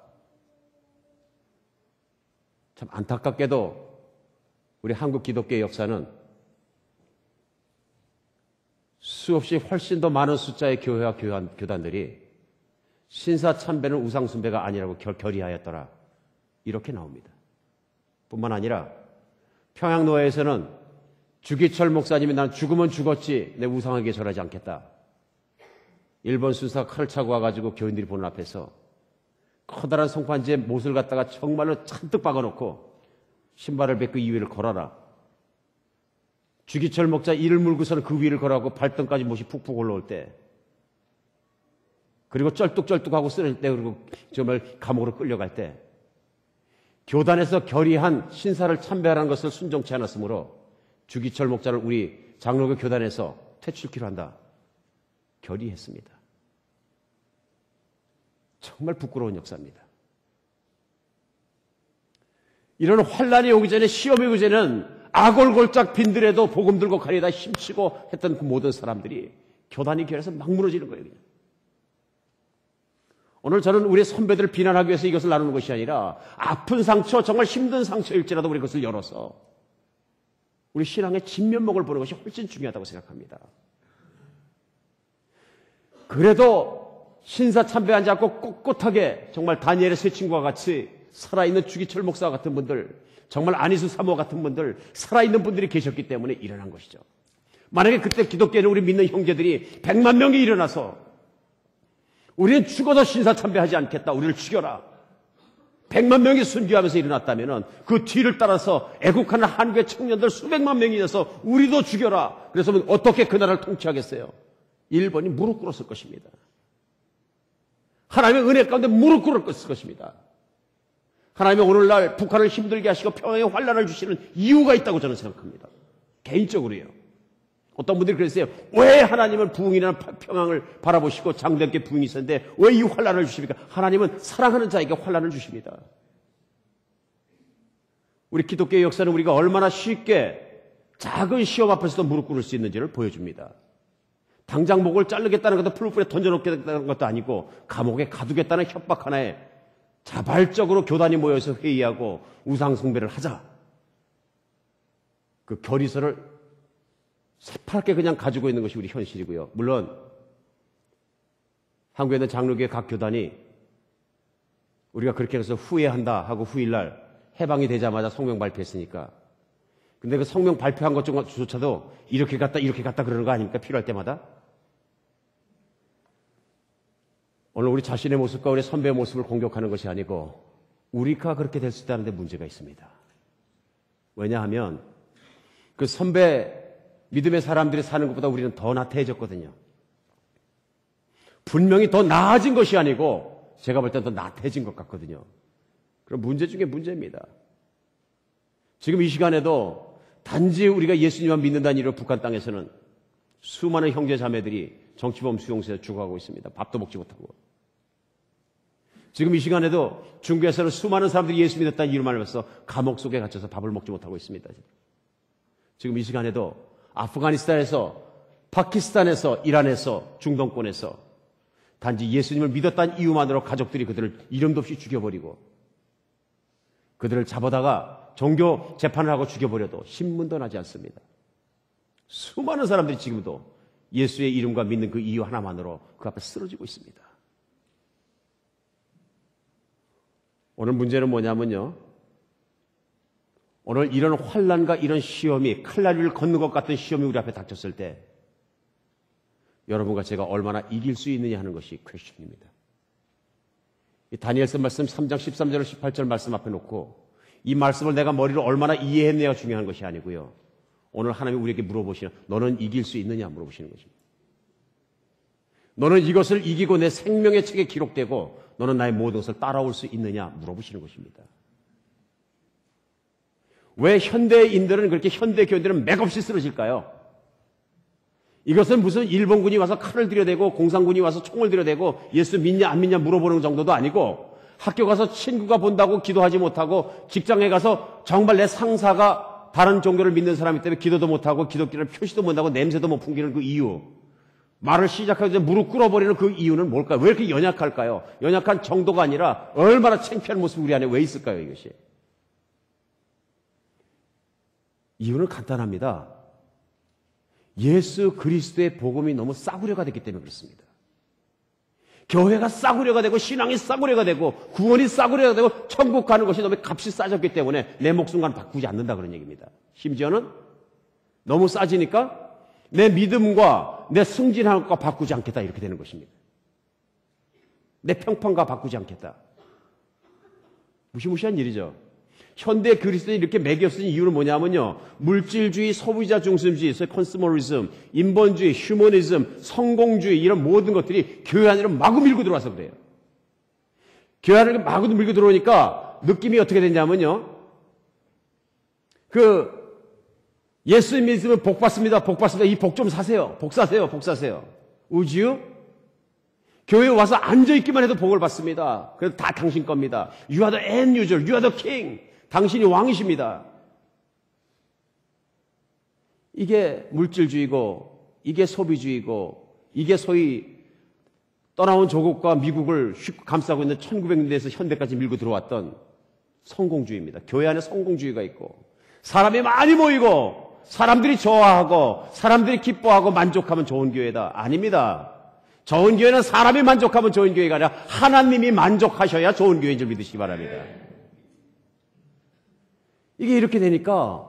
참 안타깝게도 우리 한국 기독교의 역사는 수없이 훨씬 더 많은 숫자의 교회와 교단들이 신사참배는 우상숭배가 아니라고 결의하였더라. 이렇게 나옵니다. 뿐만 아니라 평양노예에서는 주기철 목사님이 난 죽으면 죽었지 내 우상에게 절하지 않겠다. 일본 순사가 칼을 차고 와가지고 교인들이 보는 앞에서 커다란 송판지에 못을 갖다가 정말로 잔뜩 박아놓고 신발을 벗고 이 위를 걸어라. 주기철 목자 이를 물고서는 그 위를 걸어가고 발등까지 못이 푹푹 올라올 때, 그리고 쩔뚝쩔뚝하고 쓰러질 때, 그리고 정말 감옥으로 끌려갈 때, 교단에서 결의한 신사를 참배하라는 것을 순종치 않았으므로 주기철 목자를 우리 장로교 교단에서 퇴출키로 한다. 결의했습니다. 정말 부끄러운 역사입니다. 이런 환란이 오기 전에, 시험이 오기 전에는 아골골짝 빈들에도 복음 들고 가리다 힘치고 했던 그 모든 사람들이 교단이 결해서 막 무너지는 거예요. 그냥. 오늘 저는 우리 선배들을 비난하기 위해서 이것을 나누는 것이 아니라 아픈 상처, 정말 힘든 상처일지라도 우리 그것을 열어서 우리 신앙의 진면목을 보는 것이 훨씬 중요하다고 생각합니다. 그래도 신사참배하지 않고 꼿꼿하게 정말 다니엘의 세 친구와 같이 살아있는 주기철 목사 같은 분들, 정말 안희수 사모 같은 분들, 살아있는 분들이 계셨기 때문에 일어난 것이죠. 만약에 그때 기독교는 우리 믿는 형제들이 100만 명이 일어나서 우리는 죽어도 신사참배하지 않겠다, 우리를 죽여라, 100만 명이 순교하면서 일어났다면 그 뒤를 따라서 애국하는 한국의 청년들 수백만 명이 있어서 우리도 죽여라, 그래서 어떻게 그 나라를 통치하겠어요? 일본이 무릎 꿇었을 것입니다. 하나님의 은혜 가운데 무릎 꿇었을 것입니다. 하나님의 오늘날 북한을 힘들게 하시고 평화의 환란을 주시는 이유가 있다고 저는 생각합니다. 개인적으로요. 어떤 분들이 그랬어요. 왜 하나님은 부흥이나 평화를 바라보시고 장대께 부흥이 있었는데 왜 이 환란을 주십니까? 하나님은 사랑하는 자에게 환란을 주십니다. 우리 기독교의 역사는 우리가 얼마나 쉽게 작은 시험 앞에서도 무릎 꿇을 수 있는지를 보여줍니다. 당장 목을 자르겠다는 것도 풀풀에 던져놓겠다는 것도 아니고 감옥에 가두겠다는 협박 하나에 자발적으로 교단이 모여서 회의하고 우상숭배를 하자. 그 결의서를 새파랗게 그냥 가지고 있는 것이 우리 현실이고요. 물론 한국에 있는 장로교의 각 교단이 우리가 그렇게 해서 후회한다 하고 후일날 해방이 되자마자 성명 발표했으니까. 근데 그 성명 발표한 것조차도 이렇게 갔다 그러는 거 아닙니까? 필요할 때마다. 오늘 우리 자신의 모습과 우리 선배의 모습을 공격하는 것이 아니고 우리가 그렇게 될 수 있다는 데 문제가 있습니다. 왜냐하면 그 선배 믿음의 사람들이 사는 것보다 우리는 더 나태해졌거든요. 분명히 더 나아진 것이 아니고 제가 볼 땐 더 나태해진 것 같거든요. 그럼 문제 중에 문제입니다. 지금 이 시간에도 단지 우리가 예수님만 믿는다는 이유로 북한 땅에서는 수많은 형제 자매들이 정치범 수용소에서 죽어가고 있습니다. 밥도 먹지 못하고. 지금 이 시간에도 중국에서는 수많은 사람들이 예수 믿었다는 이유만 알면서 감옥 속에 갇혀서 밥을 먹지 못하고 있습니다. 지금 이 시간에도 아프가니스탄에서, 파키스탄에서, 이란에서, 중동권에서 단지 예수님을 믿었다는 이유만으로 가족들이 그들을 이름도 없이 죽여버리고 그들을 잡아다가 종교 재판을 하고 죽여버려도 신문도 나지 않습니다. 수많은 사람들이 지금도 예수의 이름과 믿는 그 이유 하나만으로 그 앞에 쓰러지고 있습니다. 오늘 문제는 뭐냐면요. 오늘 이런 환난과 이런 시험이 칼날 위를 걷는 것 같은 시험이 우리 앞에 닥쳤을 때 여러분과 제가 얼마나 이길 수 있느냐 하는 것이 퀘스천입니다. 이 다니엘서 말씀 3장 13절 18절 말씀 앞에 놓고 이 말씀을 내가 머리로 얼마나 이해했느냐가 중요한 것이 아니고요. 오늘 하나님이 우리에게 물어보시는 너는 이길 수 있느냐 물어보시는 것입니다. 너는 이것을 이기고 내 생명의 책에 기록되고 너는 나의 모든 것을 따라올 수 있느냐 물어보시는 것입니다. 왜 현대인들은 그렇게 현대교인들은 맥없이 쓰러질까요? 이것은 무슨 일본군이 와서 칼을 들여대고 공산군이 와서 총을 들여대고 예수 믿냐 안 믿냐 물어보는 정도도 아니고 학교 가서 친구가 본다고 기도하지 못하고 직장에 가서 정말 내 상사가 다른 종교를 믿는 사람이기 때문에 기도도 못하고 기독교를 표시도 못하고 냄새도 못 풍기는 그 이유, 말을 시작하기 전에 무릎 꿇어버리는 그 이유는 뭘까요? 왜 이렇게 연약할까요? 연약한 정도가 아니라 얼마나 창피한 모습이 우리 안에 왜 있을까요? 이것이 이유는 간단합니다. 예수 그리스도의 복음이 너무 싸구려가 됐기 때문에 그렇습니다. 교회가 싸구려가 되고 신앙이 싸구려가 되고 구원이 싸구려가 되고 천국 가는 것이 너무 값이 싸졌기 때문에 내 목숨과는 바꾸지 않는다 그런 얘기입니다. 심지어는 너무 싸지니까 내 믿음과 내 승진하는 것과 바꾸지 않겠다 이렇게 되는 것입니다. 내 평판과 바꾸지 않겠다. 무시무시한 일이죠. 현대 그리스도인이 이렇게 매겨 쓴 이유는 뭐냐면요. 물질주의, 소비자 중심주의, 컨스머리즘, 인본주의, 휴머니즘, 성공주의 이런 모든 것들이 교회 안으로 마구 밀고 들어와서 그래요. 교회 안으로 마구 밀고 들어오니까 느낌이 어떻게 됐냐면요. 예수 믿으면 복 받습니다. 복 받습니다. 이 복 좀 사세요. 복 사세요. 복 사세요. 우지요? 교회에 와서 앉아있기만 해도 복을 받습니다. 그래서 다 당신 겁니다. You are the end user. You are the king. 당신이 왕이십니다. 이게 물질주의고, 이게 소비주의고, 이게 소위 떠나온 조국과 미국을 감싸고 있는 1900년대에서 현대까지 밀고 들어왔던 성공주의입니다. 교회 안에 성공주의가 있고, 사람이 많이 모이고, 사람들이 좋아하고, 사람들이 기뻐하고 만족하면 좋은 교회다. 아닙니다. 좋은 교회는 사람이 만족하면 좋은 교회가 아니라 하나님이 만족하셔야 좋은 교회인 줄 믿으시기 바랍니다. 이게 이렇게 되니까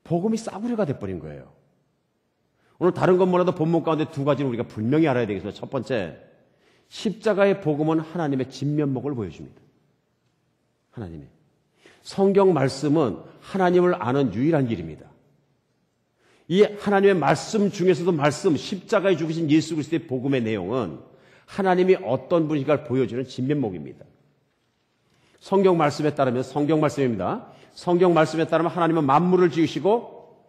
복음이 싸구려가 돼버린 거예요. 오늘 다른 것 몰라도 본문 가운데 두 가지를 우리가 분명히 알아야 되겠습니다. 첫 번째, 십자가의 복음은 하나님의 진면목을 보여줍니다. 하나님의. 성경 말씀은 하나님을 아는 유일한 길입니다. 이 하나님의 말씀 중에서도 말씀, 십자가에 죽으신 예수 그리스도의 복음의 내용은 하나님이 어떤 분인가를 보여주는 진면목입니다. 성경 말씀에 따르면 성경 말씀입니다. 성경 말씀에 따르면 하나님은 만물을 지으시고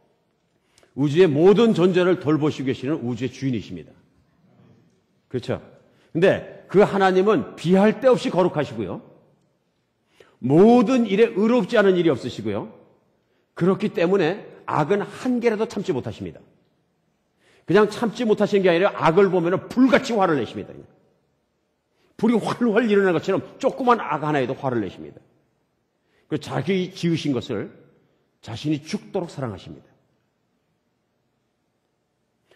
우주의 모든 존재를 돌보시고 계시는 우주의 주인이십니다. 그렇죠? 근데 그 하나님은 비할 데 없이 거룩하시고요. 모든 일에 의롭지 않은 일이 없으시고요. 그렇기 때문에 악은 한 개라도 참지 못하십니다. 그냥 참지 못하시는 게 아니라 악을 보면 불같이 화를 내십니다. 불이 활활 일어나는 것처럼 조그만 악 하나에도 화를 내십니다. 그리고 자기 지으신 것을 자신이 죽도록 사랑하십니다.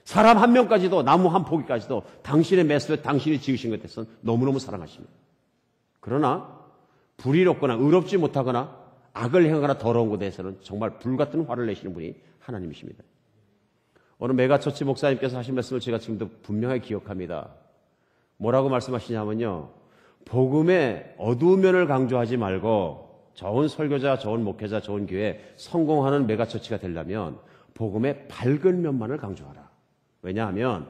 사람 한 명까지도, 나무 한 포기까지도 당신의 메스에 당신이 지으신 것에 대해서 너무너무 사랑하십니다. 그러나 불의롭거나 의롭지 못하거나 악을 행하거나 더러운 것에 대해서는 정말 불같은 화를 내시는 분이 하나님이십니다. 오늘 메가처치 목사님께서 하신 말씀을 제가 지금도 분명하게 기억합니다. 뭐라고 말씀하시냐면요. 복음의 어두운 면을 강조하지 말고 좋은 설교자, 좋은 목회자, 좋은 교회, 성공하는 메가처치가 되려면 복음의 밝은 면만을 강조하라. 왜냐하면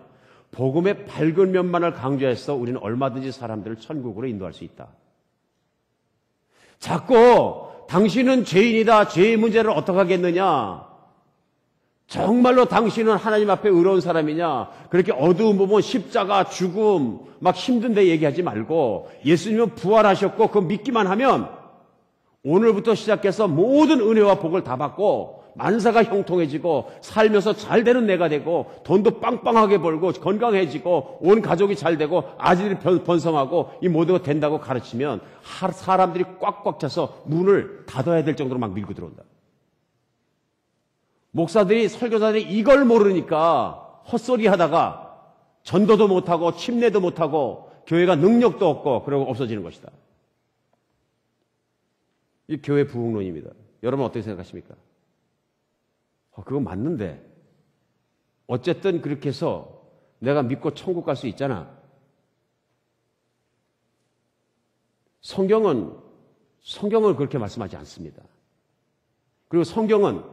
복음의 밝은 면만을 강조해서 우리는 얼마든지 사람들을 천국으로 인도할 수 있다. 자꾸 당신은 죄인이다. 죄의 문제를 어떻게 하겠느냐. 정말로 당신은 하나님 앞에 의로운 사람이냐. 그렇게 어두운 부분, 십자가, 죽음, 막 힘든데 얘기하지 말고 예수님은 부활하셨고 그거 믿기만 하면 오늘부터 시작해서 모든 은혜와 복을 다 받고 만사가 형통해지고 살면서 잘 되는 내가 되고 돈도 빵빵하게 벌고 건강해지고 온 가족이 잘 되고 아들이 번성하고 이 모두가 된다고 가르치면 사람들이 꽉꽉 차서 문을 닫아야 될 정도로 막 밀고 들어온다. 목사들이, 설교사들이 이걸 모르니까 헛소리 하다가 전도도 못하고 침례도 못하고 교회가 능력도 없고 그러고 없어지는 것이다. 이 교회 부흥론입니다. 여러분 어떻게 생각하십니까? 그거 맞는데 어쨌든 그렇게 해서 내가 믿고 천국 갈 수 있잖아. 성경은 그렇게 말씀하지 않습니다. 그리고 성경은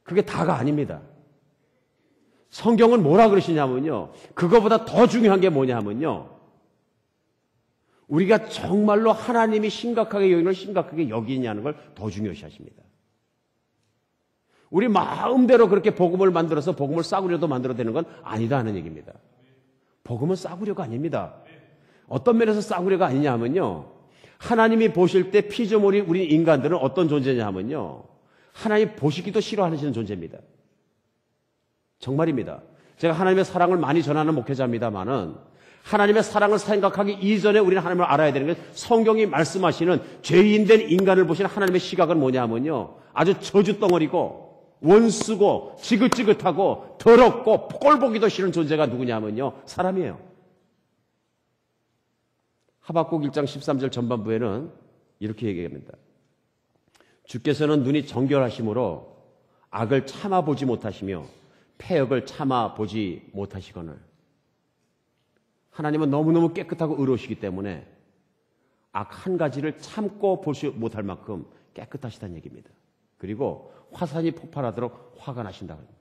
그게 다가 아닙니다. 성경은 뭐라 그러시냐면요. 그거보다 더 중요한 게 뭐냐면요. 우리가 정말로 하나님이 심각하게 여기는 걸 심각하게 여기냐는 걸 더 중요시 하십니다. 우리 마음대로 그렇게 복음을 만들어서 복음을 싸구려도 만들어야 되는 건 아니다 하는 얘기입니다. 복음은 싸구려가 아닙니다. 어떤 면에서 싸구려가 아니냐 하면요. 하나님이 보실 때 피조물이 우리 인간들은 어떤 존재냐 하면요. 하나님 보시기도 싫어하시는 존재입니다. 정말입니다. 제가 하나님의 사랑을 많이 전하는 목회자입니다만은 하나님의 사랑을 생각하기 이전에 우리는 하나님을 알아야 되는 게 성경이 말씀하시는 죄인된 인간을 보시는 하나님의 시각은 뭐냐 하면요. 아주 저주덩어리고 원수고 지긋지긋하고 더럽고 꼴보기도 싫은 존재가 누구냐 하면요. 사람이에요. 하박국 1장 13절 전반부에는 이렇게 얘기합니다. 주께서는 눈이 정결하심으로 악을 참아보지 못하시며 패역을 참아보지 못하시거늘. 하나님은 너무너무 깨끗하고 의로우시기 때문에 악 한 가지를 참고 보지 못할 만큼 깨끗하시다는 얘기입니다. 그리고 화산이 폭발하도록 화가 나신다고 합니다.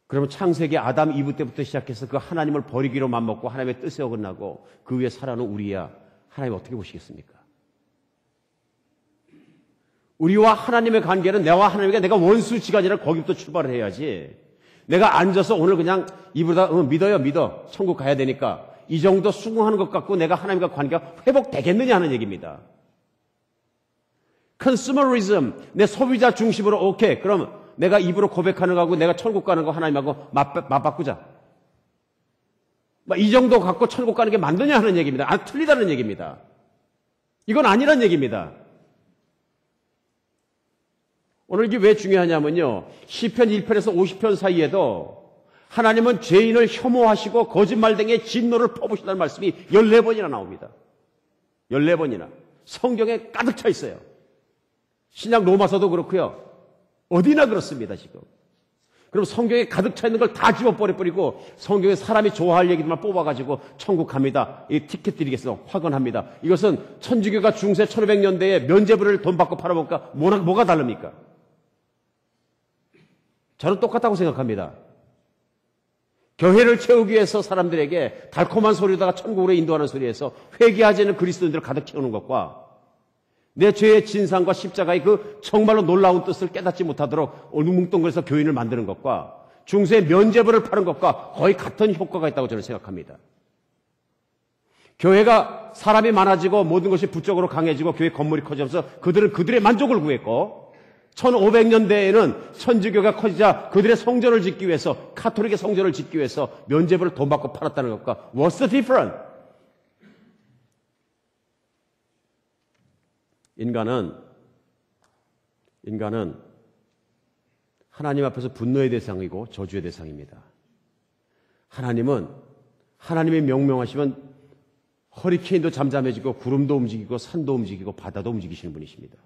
그러면 창세기 아담 이브 때부터 시작해서 그 하나님을 버리기로 맘먹고 하나님의 뜻에 어긋나고 그 위에 살아는 우리야 하나님 어떻게 보시겠습니까? 우리와 하나님의 관계는 내와 하나님과 내가 원수지간이라 거기부터 출발을 해야지. 내가 앉아서 오늘 그냥 입으로다 믿어 천국 가야 되니까 이 정도 수긍하는 것 같고 내가 하나님과 관계가 회복되겠느냐 하는 얘기입니다. 컨슈머리즘, 내 소비자 중심으로 오케이. 그럼 내가 입으로 고백하는 거하고 내가 천국 가는 거 하나님하고 맞바꾸자. 이 정도 갖고 천국 가는 게 맞느냐 하는 얘기입니다. 틀리다는 얘기입니다. 이건 아니란 얘기입니다. 오늘 이게 왜 중요하냐면요. 시편 1편에서 50편 사이에도 하나님은 죄인을 혐오하시고 거짓말쟁이의 진노를 퍼부신다는 말씀이 14번이나 나옵니다. 14번이나. 성경에 가득 차 있어요. 신약 로마서도 그렇고요. 어디나 그렇습니다, 지금. 그럼 성경에 가득 차 있는 걸 다 집어버려버리고 성경에 사람이 좋아할 얘기들만 뽑아가지고 천국 갑니다. 이 티켓 드리겠어. 확언합니다. 이것은 천주교가 중세 1500년대에 면죄부를 돈 받고 팔아먹을까? 뭐가 다릅니까? 저는 똑같다고 생각합니다. 교회를 채우기 위해서 사람들에게 달콤한 소리로다가 천국으로 인도하는 소리에서 회개하지 않는 그리스도인들을 가득 채우는 것과 내 죄의 진상과 십자가의 그 정말로 놀라운 뜻을 깨닫지 못하도록 얼뭉뚱그려서 교인을 만드는 것과 중세의 면죄부를 파는 것과 거의 같은 효과가 있다고 저는 생각합니다. 교회가 사람이 많아지고 모든 것이 부적으로 강해지고 교회 건물이 커지면서 그들은 그들의 만족을 구했고 1500년대에는 천주교가 커지자 그들의 성전을 짓기 위해서 카톨릭의 성전을 짓기 위해서 면죄부를 돈 받고 팔았다는 것과 What's the difference? 인간은 하나님 앞에서 분노의 대상이고 저주의 대상입니다. 하나님은 하나님의 명령하시면 허리케인도 잠잠해지고 구름도 움직이고 산도 움직이고 바다도 움직이시는 분이십니다.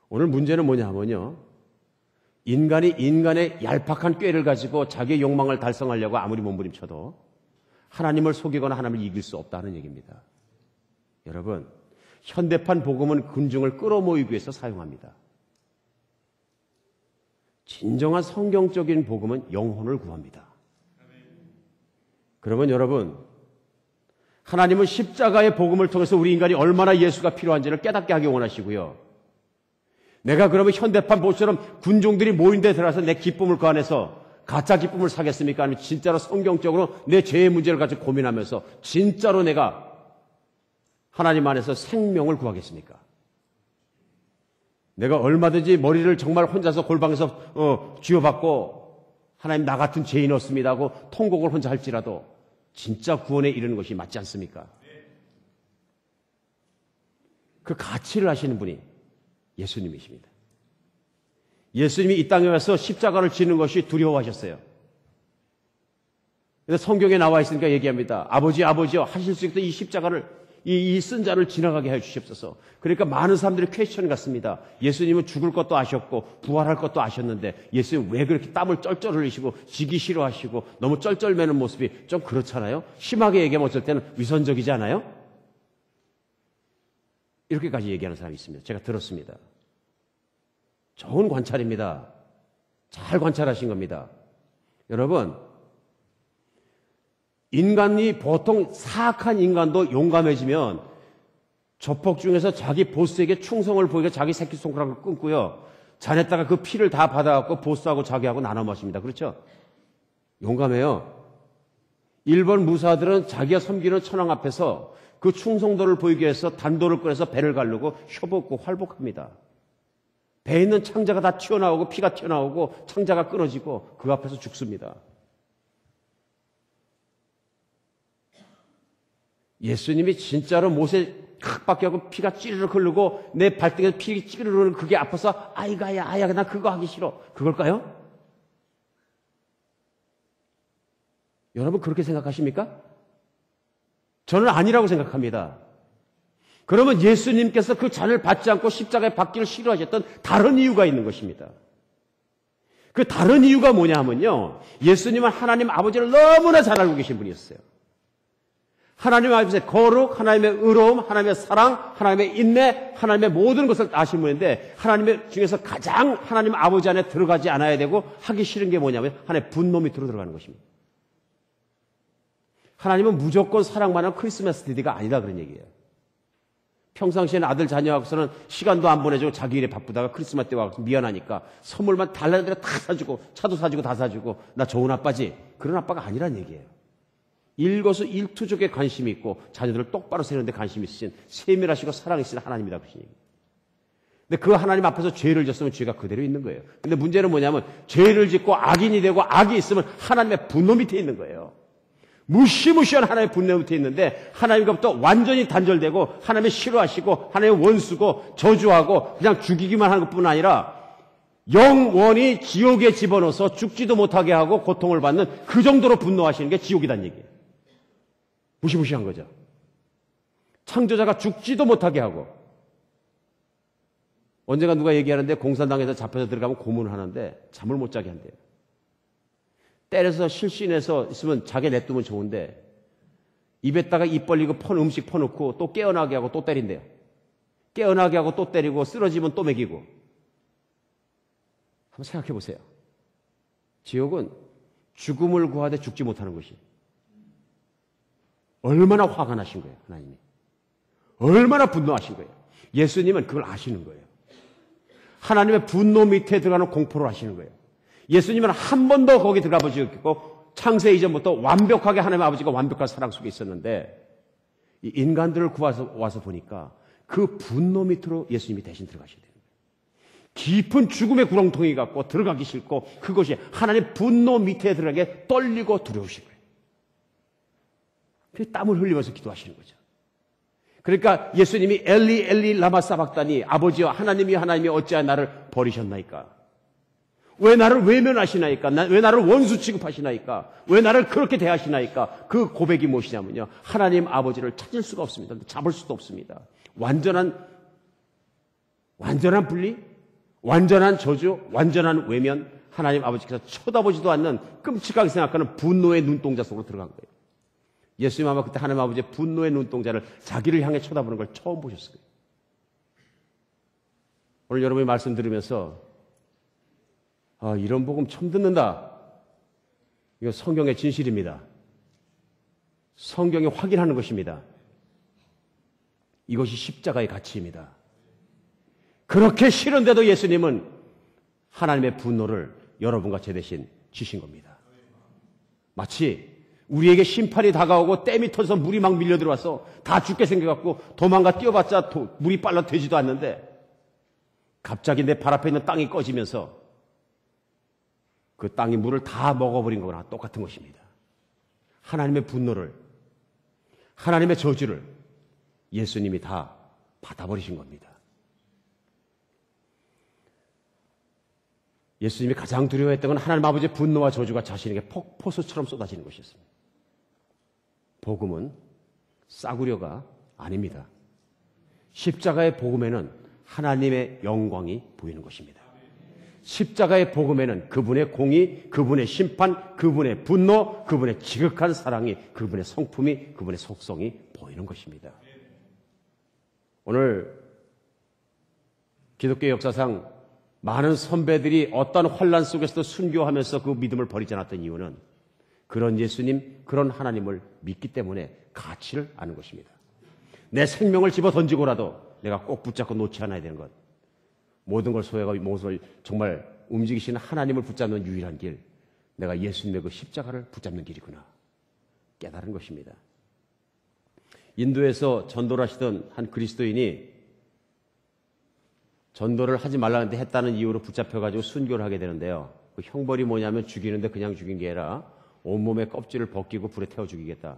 오늘 문제는 뭐냐 하면요. 인간이 인간의 얄팍한 꾀를 가지고 자기의 욕망을 달성하려고 아무리 몸부림쳐도 하나님을 속이거나 하나님을 이길 수 없다는 얘기입니다. 여러분, 현대판 복음은 군중을 끌어모이기 위해서 사용합니다. 진정한 성경적인 복음은 영혼을 구합니다. 그러면 여러분, 하나님은 십자가의 복음을 통해서 우리 인간이 얼마나 예수가 필요한지를 깨닫게 하기 원하시고요. 내가 그러면 현대판 보처럼 군중들이 모인 데 들어가서 내 기쁨을 그 안에서 가짜 기쁨을 사겠습니까? 아니면 진짜로 성경적으로 내 죄의 문제를 가지고 고민하면서 진짜로 내가 하나님 안에서 생명을 구하겠습니까? 내가 얼마든지 머리를 정말 혼자서 골방에서 쥐어받고 하나님 나 같은 죄인 없습니다 하고 통곡을 혼자 할지라도 진짜 구원에 이르는 것이 맞지 않습니까? 그 가치를 아시는 분이 예수님이십니다. 예수님이 이 땅에 와서 십자가를 지는 것이 두려워하셨어요. 그래서 성경에 나와 있으니까 얘기합니다. 아버지요 하실 수 있던 이 십자가를 이 쓴 자를 지나가게 해 주시옵소서. 그러니까 많은 사람들이 퀘스천 같습니다. 예수님은 죽을 것도 아셨고 부활할 것도 아셨는데 예수님 왜 그렇게 땀을 쩔쩔 흘리시고 지기 싫어하시고 너무 쩔쩔매는 모습이 좀 그렇잖아요. 심하게 얘기하면 어쩔 때는 위선적이지 않아요? 이렇게까지 얘기하는 사람이 있습니다. 제가 들었습니다. 좋은 관찰입니다. 잘 관찰하신 겁니다. 여러분, 인간이 보통 사악한 인간도 용감해지면 조폭 중에서 자기 보스에게 충성을 보이고 자기 새끼손가락을 끊고요. 잔에다가 그 피를 다 받아갖고 보스하고 자기하고 나눠 마십니다. 그렇죠? 용감해요. 일본 무사들은 자기가 섬기는 천황 앞에서 그 충성도를 보이기 위해서 단도를 꺼내서 배를 가르고 혀벗고 활복합니다. 배에 있는 창자가 다 튀어나오고 피가 튀어나오고 창자가 끊어지고 그 앞에서 죽습니다. 예수님이 진짜로 못에 칵밖에 하고 피가 찌르르 흐르고 내 발등에서 피 찌르르 흐르는 그게 아파서 아이가 나 그거 하기 싫어. 그걸까요? 여러분 그렇게 생각하십니까? 저는 아니라고 생각합니다. 그러면 예수님께서 그 잔을 받지 않고 십자가에 받기를 싫어하셨던 다른 이유가 있는 것입니다. 그 다른 이유가 뭐냐 하면요. 예수님은 하나님 아버지를 너무나 잘 알고 계신 분이었어요. 하나님 앞에서 거룩, 하나님의 의로움, 하나님의 사랑, 하나님의 인내, 하나님의 모든 것을 아신 분인데 하나님의 중에서 가장 하나님 아버지 안에 들어가지 않아야 되고 하기 싫은 게 뭐냐면 하나님의 분노 밑으로 들어가는 것입니다. 하나님은 무조건 사랑만 하는 크리스마스 디디가 아니다 그런 얘기예요. 평상시에는 아들 자녀하고서는 시간도 안 보내주고 자기 일에 바쁘다가 크리스마스 때 와서 미안하니까 선물만 달라는 대로 다 사주고 차도 사주고 다 사주고 나 좋은 아빠지. 그런 아빠가 아니란 얘기예요. 일거수일투족에 관심이 있고 자녀들을 똑바로 세우는데 관심이 있으신 세밀하시고 사랑이 있으신 하나님이다 그러신 얘기예요. 근데 그 하나님 앞에서 죄를 졌으면 죄가 그대로 있는 거예요. 근데 문제는 뭐냐면 죄를 짓고 악인이 되고 악이 있으면 하나님의 분노 밑에 있는 거예요. 무시무시한 하나님의 분노 밑에 있는데 하나님과부터 완전히 단절되고 하나님의 싫어하시고 하나님의 원수고 저주하고 그냥 죽이기만 하는 것뿐 아니라 영원히 지옥에 집어넣어서 죽지도 못하게 하고 고통을 받는 그 정도로 분노하시는 게 지옥이란 얘기예요. 무시무시한 거죠. 창조자가 죽지도 못하게 하고 언젠가 누가 얘기하는데 공산당에서 잡혀서 들어가면 고문을 하는데 잠을 못 자게 한대요. 때려서 실신해서 있으면 자기 냅두면 좋은데 입에다가 입 벌리고 음식 퍼놓고 또 깨어나게 하고 또 때린대요. 깨어나게 하고 또 때리고 쓰러지면 또 먹이고. 한번 생각해 보세요. 지옥은 죽음을 구하되 죽지 못하는 것이 얼마나 화가 나신 거예요. 하나님이. 얼마나 분노하신 거예요. 예수님은 그걸 아시는 거예요. 하나님의 분노 밑에 들어가는 공포를 아시는 거예요. 예수님은 한 번도 거기 들어가 보지 않고 창세 이전부터 완벽하게 하나님의 아버지가 완벽한 사랑 속에 있었는데 이 인간들을 구해서 와서 보니까 그 분노 밑으로 예수님이 대신 들어가셔야 돼요. 깊은 죽음의 구렁텅이 갖고 들어가기 싫고 그것이 하나님의 분노 밑에 들어가게 떨리고 두려우신 거예요. 그래서 땀을 흘리면서 기도하시는 거죠. 그러니까 예수님이 엘리 엘리 라마 사박다니 아버지여 하나님이 어찌하여 나를 버리셨나이까? 왜 나를 외면하시나이까? 왜 나를 원수 취급하시나이까? 왜 나를 그렇게 대하시나이까? 그 고백이 무엇이냐면요. 하나님 아버지를 찾을 수가 없습니다. 잡을 수도 없습니다. 완전한 분리, 완전한 저주, 완전한 외면, 하나님 아버지께서 쳐다보지도 않는 끔찍하게 생각하는 분노의 눈동자 속으로 들어간 거예요. 예수님 아마 그때 하나님 아버지의 분노의 눈동자를 자기를 향해 쳐다보는 걸 처음 보셨을 거예요. 오늘 여러분이 말씀 들으면서 이런 복음 처음 듣는다. 이거 성경의 진실입니다. 성경이 확인하는 것입니다. 이것이 십자가의 가치입니다. 그렇게 싫은데도 예수님은 하나님의 분노를 여러분과 제 대신 지신 겁니다. 마치 우리에게 심판이 다가오고 댐이 터져서 물이 막 밀려 들어와서 다 죽게 생겨갖고 도망가 뛰어봤자 물이 빨라 되지도 않는데 갑자기 내 발 앞에 있는 땅이 꺼지면서 그 땅이 물을 다 먹어버린 거나 똑같은 것입니다. 하나님의 분노를, 하나님의 저주를 예수님이 다 받아버리신 겁니다. 예수님이 가장 두려워했던 건 하나님 아버지의 분노와 저주가 자신에게 폭포수처럼 쏟아지는 것이었습니다. 복음은 싸구려가 아닙니다. 십자가의 복음에는 하나님의 영광이 보이는 것입니다. 십자가의 복음에는 그분의 공의, 그분의 심판, 그분의 분노, 그분의 지극한 사랑이, 그분의 성품이, 그분의 속성이 보이는 것입니다. 오늘 기독교 역사상 많은 선배들이 어떤 환난 속에서도 순교하면서 그 믿음을 버리지 않았던 이유는 그런 예수님, 그런 하나님을 믿기 때문에 가치를 아는 것입니다. 내 생명을 집어 던지고라도 내가 꼭 붙잡고 놓지 않아야 되는 것. 모든 걸 소유하고 모든 걸 정말 움직이시는 하나님을 붙잡는 유일한 길. 내가 예수님의 그 십자가를 붙잡는 길이구나. 깨달은 것입니다. 인도에서 전도를 하시던 한 그리스도인이 전도를 하지 말라는데 했다는 이유로 붙잡혀가지고 순교를 하게 되는데요. 그 형벌이 뭐냐면 죽이는데 그냥 죽인 게 아니라 온몸에 껍질을 벗기고 불에 태워 죽이겠다.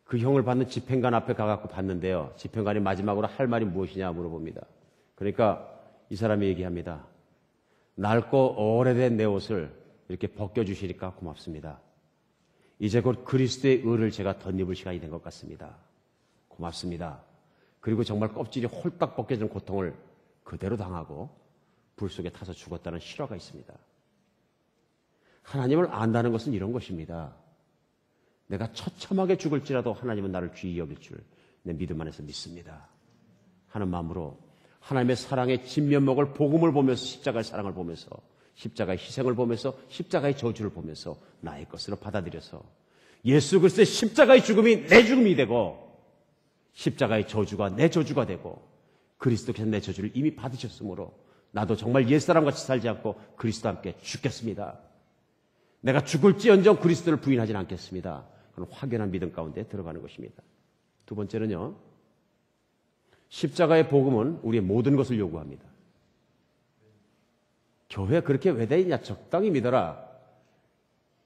그 형을 받는 집행관 앞에 가갖고 봤는데요. 집행관이 마지막으로 할 말이 무엇이냐 물어봅니다. 그러니까 이 사람이 얘기합니다. 낡고 오래된 내 옷을 이렇게 벗겨주시니까 고맙습니다. 이제 곧 그리스도의 의를 제가 덧입을 시간이 된 것 같습니다. 고맙습니다. 그리고 정말 껍질이 홀딱 벗겨지는 고통을 그대로 당하고 불 속에 타서 죽었다는 실화가 있습니다. 하나님을 안다는 것은 이런 것입니다. 내가 처참하게 죽을지라도 하나님은 나를 귀히 여길 줄 내 믿음 안에서 믿습니다 하는 마음으로 하나님의 사랑의 진면목을 복음을 보면서 십자가의 사랑을 보면서 십자가의 희생을 보면서 십자가의 저주를 보면서 나의 것으로 받아들여서 예수 그리스도의 십자가의 죽음이 내 죽음이 되고 십자가의 저주가 내 저주가 되고 그리스도께서 내 저주를 이미 받으셨으므로 나도 정말 옛사람같이 살지 않고 그리스도와 함께 죽겠습니다. 내가 죽을지언정 그리스도를 부인하지는 않겠습니다. 그런 확연한 믿음 가운데 들어가는 것입니다. 두 번째는요. 십자가의 복음은 우리의 모든 것을 요구합니다. 교회 그렇게 왜 다니냐? 적당히 믿어라.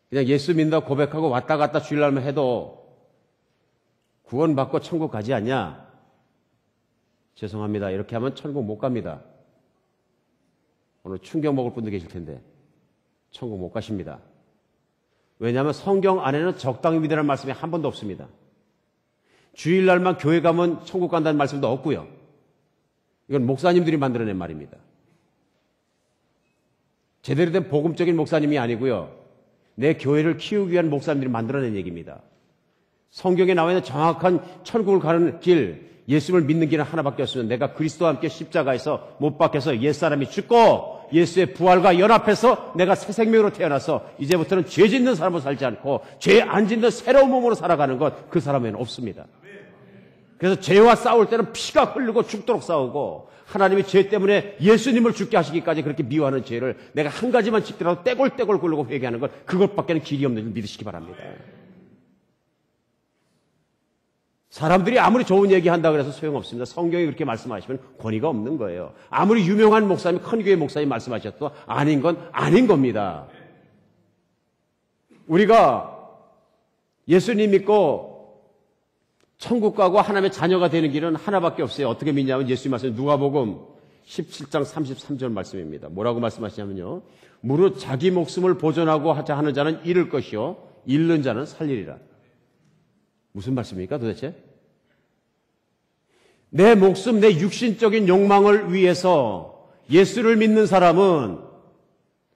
그냥 예수 믿는다고 고백하고 왔다 갔다 주일날만 해도 구원받고 천국 가지 않냐? 죄송합니다. 이렇게 하면 천국 못 갑니다. 오늘 충격 먹을 분도 계실 텐데 천국 못 가십니다. 왜냐하면 성경 안에는 적당히 믿으라는 말씀이 한 번도 없습니다. 주일날만 교회 가면 천국 간다는 말씀도 없고요. 이건 목사님들이 만들어낸 말입니다. 제대로 된 복음적인 목사님이 아니고요. 내 교회를 키우기 위한 목사님들이 만들어낸 얘기입니다. 성경에 나와 있는 정확한 천국을 가는 길, 예수를 믿는 길은 하나밖에 없으면 내가 그리스도와 함께 십자가에서 못 박혀서 옛사람이 죽고 예수의 부활과 연합해서 내가 새 생명으로 태어나서 이제부터는 죄 짓는 사람으로 살지 않고 죄 안 짓는 새로운 몸으로 살아가는 것 그 사람에는 없습니다. 그래서 죄와 싸울 때는 피가 흐르고 죽도록 싸우고 하나님이 죄 때문에 예수님을 죽게 하시기까지 그렇게 미워하는 죄를 내가 한 가지만 짓더라도 떼골떼골 굴르고 회개하는 것 그것밖에는 길이 없는 줄 믿으시기 바랍니다. 사람들이 아무리 좋은 얘기한다고 해서 소용없습니다. 성경이 그렇게 말씀하시면 권위가 없는 거예요. 아무리 유명한 목사님, 큰 교회 목사님 말씀하셔도 아닌 건 아닌 겁니다. 우리가 예수님 믿고 천국 가고 하나님의 자녀가 되는 길은 하나밖에 없어요. 어떻게 믿냐면 예수님 말씀 누가복음 17장 33절 말씀입니다. 뭐라고 말씀하시냐면요. 무릇 자기 목숨을 보존하고 하는 자는 잃을 것이요 잃는 자는 살리리라. 무슨 말씀입니까 도대체? 내 목숨, 내 육신적인 욕망을 위해서 예수를 믿는 사람은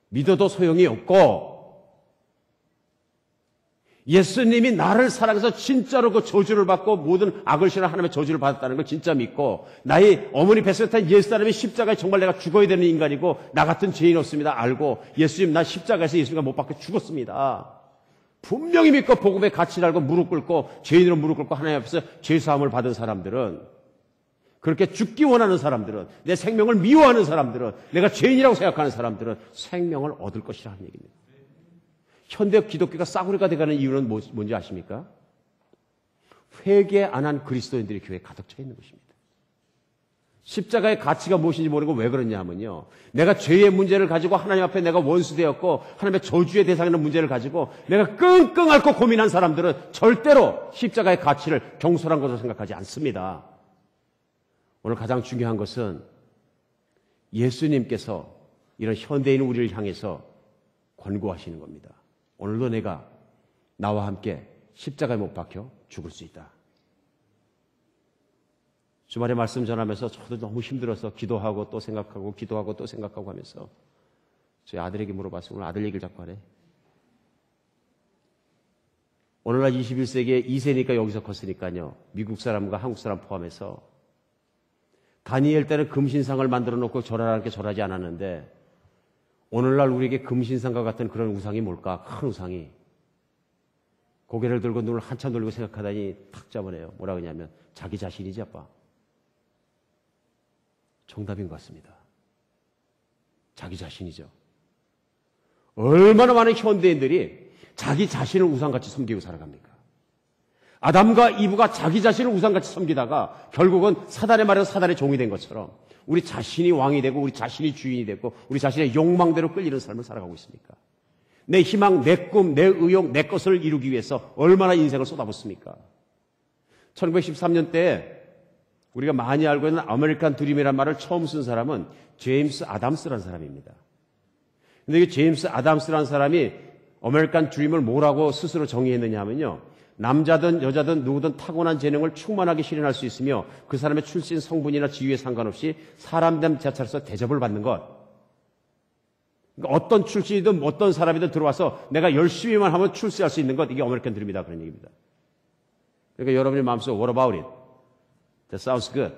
믿어도 소용이 없고 예수님이 나를 사랑해서 진짜로 그 저주를 받고 모든 악을 싫어 하나님의 저주를 받았다는 걸 진짜 믿고 나의 어머니 뱃속에 탄 옛사람이 십자가에 정말 내가 죽어야 되는 인간이고 나 같은 죄인 없습니다. 알고 예수님 나 십자가에서 예수님과 못 박혀 죽었습니다. 분명히 믿고 복음의 가치를 알고 무릎 꿇고 죄인으로 무릎 꿇고 하나님 앞에서 죄사함을 받은 사람들은 그렇게 죽기 원하는 사람들은 내 생명을 미워하는 사람들은 내가 죄인이라고 생각하는 사람들은 생명을 얻을 것이라 하는 얘기입니다. 현대 기독교가 싸구려가 돼가는 이유는 뭔지 아십니까? 회개 안 한 그리스도인들이 교회에 가득 차 있는 것입니다. 십자가의 가치가 무엇인지 모르고 왜 그러냐 하면요. 내가 죄의 문제를 가지고 하나님 앞에 내가 원수되었고 하나님의 저주의 대상이라는 문제를 가지고 내가 끙끙 앓고 고민한 사람들은 절대로 십자가의 가치를 경솔한 것으로 생각하지 않습니다. 오늘 가장 중요한 것은 예수님께서 이런 현대인 우리를 향해서 권고하시는 겁니다. 오늘도 내가 나와 함께 십자가에 못 박혀 죽을 수 있다. 주말에 말씀 전하면서 저도 너무 힘들어서 기도하고 또 생각하고 기도하고 또 생각하고 하면서 저희 아들에게 물어봤어요. 오늘 아들 얘기를 자꾸 하네. 오늘날 21세기에 2세니까 여기서 컸으니까요. 미국 사람과 한국 사람 포함해서 다니엘 때는 금신상을 만들어 놓고 절하라는 게 절하지 않았는데 오늘날 우리에게 금신상과 같은 그런 우상이 뭘까? 큰 우상이. 고개를 들고 눈을 한참 돌리고 생각하다니 탁 잡아내요. 뭐라고 하냐면 자기 자신이지 아빠. 정답인 것 같습니다. 자기 자신이죠. 얼마나 많은 현대인들이 자기 자신을 우상같이 섬기고 살아갑니까? 아담과 이브가 자기 자신을 우상같이 섬기다가 결국은 사단의 말에서 사단의 종이 된 것처럼 우리 자신이 왕이 되고 우리 자신이 주인이 되고 우리 자신의 욕망대로 끌리는 삶을 살아가고 있습니까? 내 희망, 내 꿈, 내 의욕, 내 것을 이루기 위해서 얼마나 인생을 쏟아붓습니까? 1913년 때 우리가 많이 알고 있는 아메리칸 드림이라는 말을 처음 쓴 사람은 제임스 아담스라는 사람입니다. 근데 이 제임스 아담스라는 사람이 아메리칸 드림을 뭐라고 스스로 정의했느냐 하면요. 남자든 여자든 누구든 타고난 재능을 충만하게 실현할 수 있으며 그 사람의 출신 성분이나 지위에 상관없이 사람됨 자체로서 대접을 받는 것. 그러니까 어떤 출신이든 어떤 사람이든 들어와서 내가 열심히만 하면 출세할 수 있는 것, 이게 아메리칸 드림이다, 그런 얘기입니다. 그러니까 여러분의 마음속에 what about it? That sounds good.